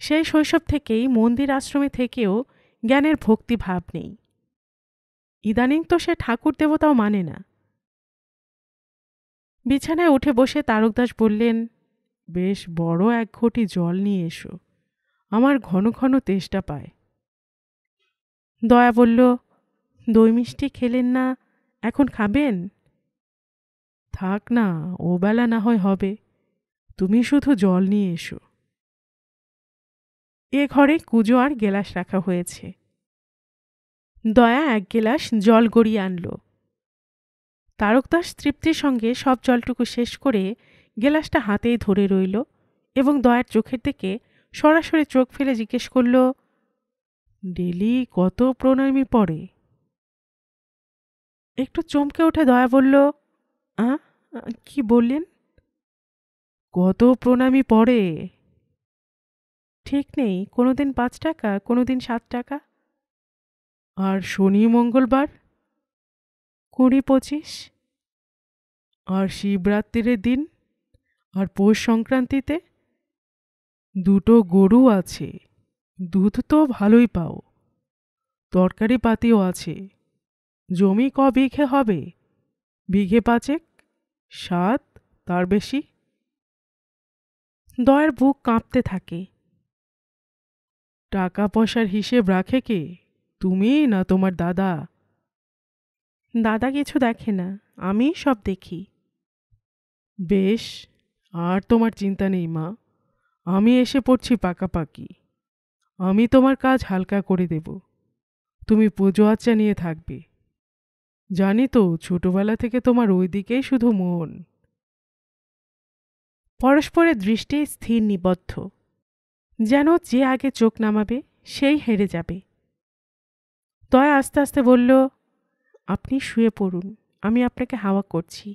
সেই শৈশব থেকেই মন্দির আশ্রমে থেকেও জ্ঞানের ভক্তিভাব নেই। ইদানিং তো সে ঠাকুর দেবতাও মানে না। বিছানায় উঠে বসে তারকদাস বললেন, বেশ বড় এক ঘটি জল নিয়ে এসো, আমার ঘন ঘন তেষ্টা পায়। দয়া বলল, দই মিষ্টি খেলেন না, এখন খাবেন? থাক না, ও বেলা না হয় হবে, তুমি শুধু জল নিয়ে এসো। এ ঘরে কুজো আর গেলাস রাখা হয়েছে। দয়া এক গেলাস জল গড়িয়ে আনল। তারকদাস তৃপ্তির সঙ্গে সব জলটুকু শেষ করে গেলাসটা হাতেই ধরে রইল এবং দয়ার চোখের দিকে সরাসরি চোখ ফেলে জিজ্ঞেস করল, ডেলি কত প্রণামী পড়ে? একটু চমকে উঠে দয়া বলল, আ কি বললেন? কত প্রণামী পড়ে? ঠিক নেই, কোনোদিন 5 টাকা, কোনোদিন 7 টাকা। আর শনি মঙ্গলবার 20-25। আর শিবরাত্রির দিন আর পৌষ সংক্রান্তিতে? 2টো গরু আছে, দুধ তো ভালোই পাও, তরকারি পাতিও আছে। জমি ক বিঘে হবে? বিঘে 5, 7, তার বেশি। দয়ার বুক কাঁপতে থাকে। টাকা পয়সার হিসেব রাখে কে, তুমি না তোমার দাদা? দাদা কিছু দেখে না, আমি সব দেখি। বেশ, আর তোমার চিন্তা নেই মা, আমি এসে পড়ছি পাকাপাকি। আমি তোমার কাজ হালকা করে দেব, তুমি পুজো আচ্চা নিয়ে থাকবে। জানি তো ছোটবেলা থেকে তোমার ওই দিকেই শুধু মন। পরস্পরের দৃষ্টি স্থির নিবদ্ধ, যেন যে আগে চোখ নামাবে সেই হেরে যাবে। দয়া আস্তে আস্তে বলল, আপনি শুয়ে পড়ুন, আমি আপনাকে হাওয়া করছি।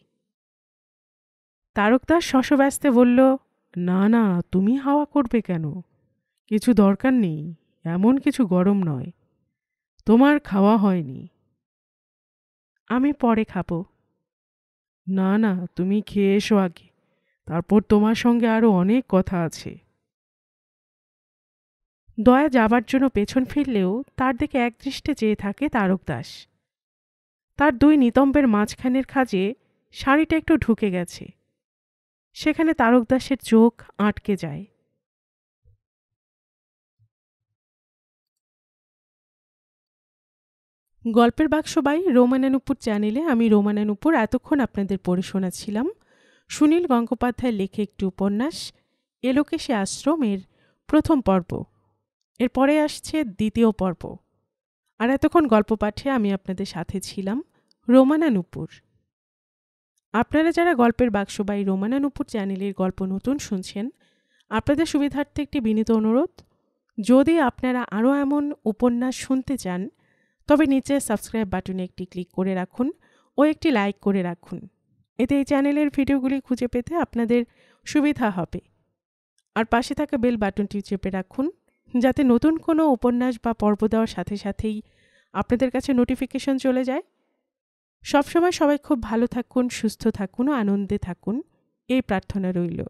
তারকদাস শশব্যস্তে বলল, না না, তুমি হাওয়া করবে কেন? কিছু দরকার নেই, এমন কিছু গরম নয়। তোমার খাওয়া হয়নি। আমি পরে খাবো। না না, তুমি খেয়ে এসো আগে, তারপর তোমার সঙ্গে আরো অনেক কথা আছে। দয়া যাবার জন্য পেছন ফিরলেও তার দিকে একদৃষ্টে চেয়ে থাকে তারকদাস। তার 2 নিতম্বের মাঝখানের খাজে শাড়িটা একটু ঢুকে গেছে, সেখানে তারকদাসের চোখ আটকে যায়। গল্পের বাক্স বাই রোমানানুপুর চ্যানেলে আমি রোমানানুপুর এতক্ষণ আপনাদের পড়ে শোনাচ্ছিলাম সুনীল গঙ্গোপাধ্যায়ের লেখে একটি উপন্যাস এলোকেশে আশ্রমের প্রথম পর্ব। এরপরে আসছে দ্বিতীয় পর্ব। আর এতক্ষণ গল্প পাঠে আমি আপনাদের সাথে ছিলাম রোমানানুপুর। আপনারা যারা গল্পের বাক্স বাই রোমানানুপুর চ্যানেলের গল্প নতুন শুনছেন, আপনাদের সুবিধার্থে একটি বিনীত অনুরোধ, যদি আপনারা আরও এমন উপন্যাস শুনতে চান তবে নিচে সাবস্ক্রাইব বাটনে একটি ক্লিক করে রাখুন ও একটি লাইক করে রাখুন। এতে এই চ্যানেলের ভিডিওগুলি খুঁজে পেতে আপনাদের সুবিধা হবে। আর পাশে থাকা বেল বাটনটি চেপে রাখুন, যাতে নতুন কোনো উপন্যাস বা পর্ব দেওয়ার সাথে সাথেই আপনাদের কাছে নোটিফিকেশন চলে যায়। সবসময় সবাই খুব ভালো থাকুন, সুস্থ থাকুন ও আনন্দে থাকুন, এই প্রার্থনা রইল।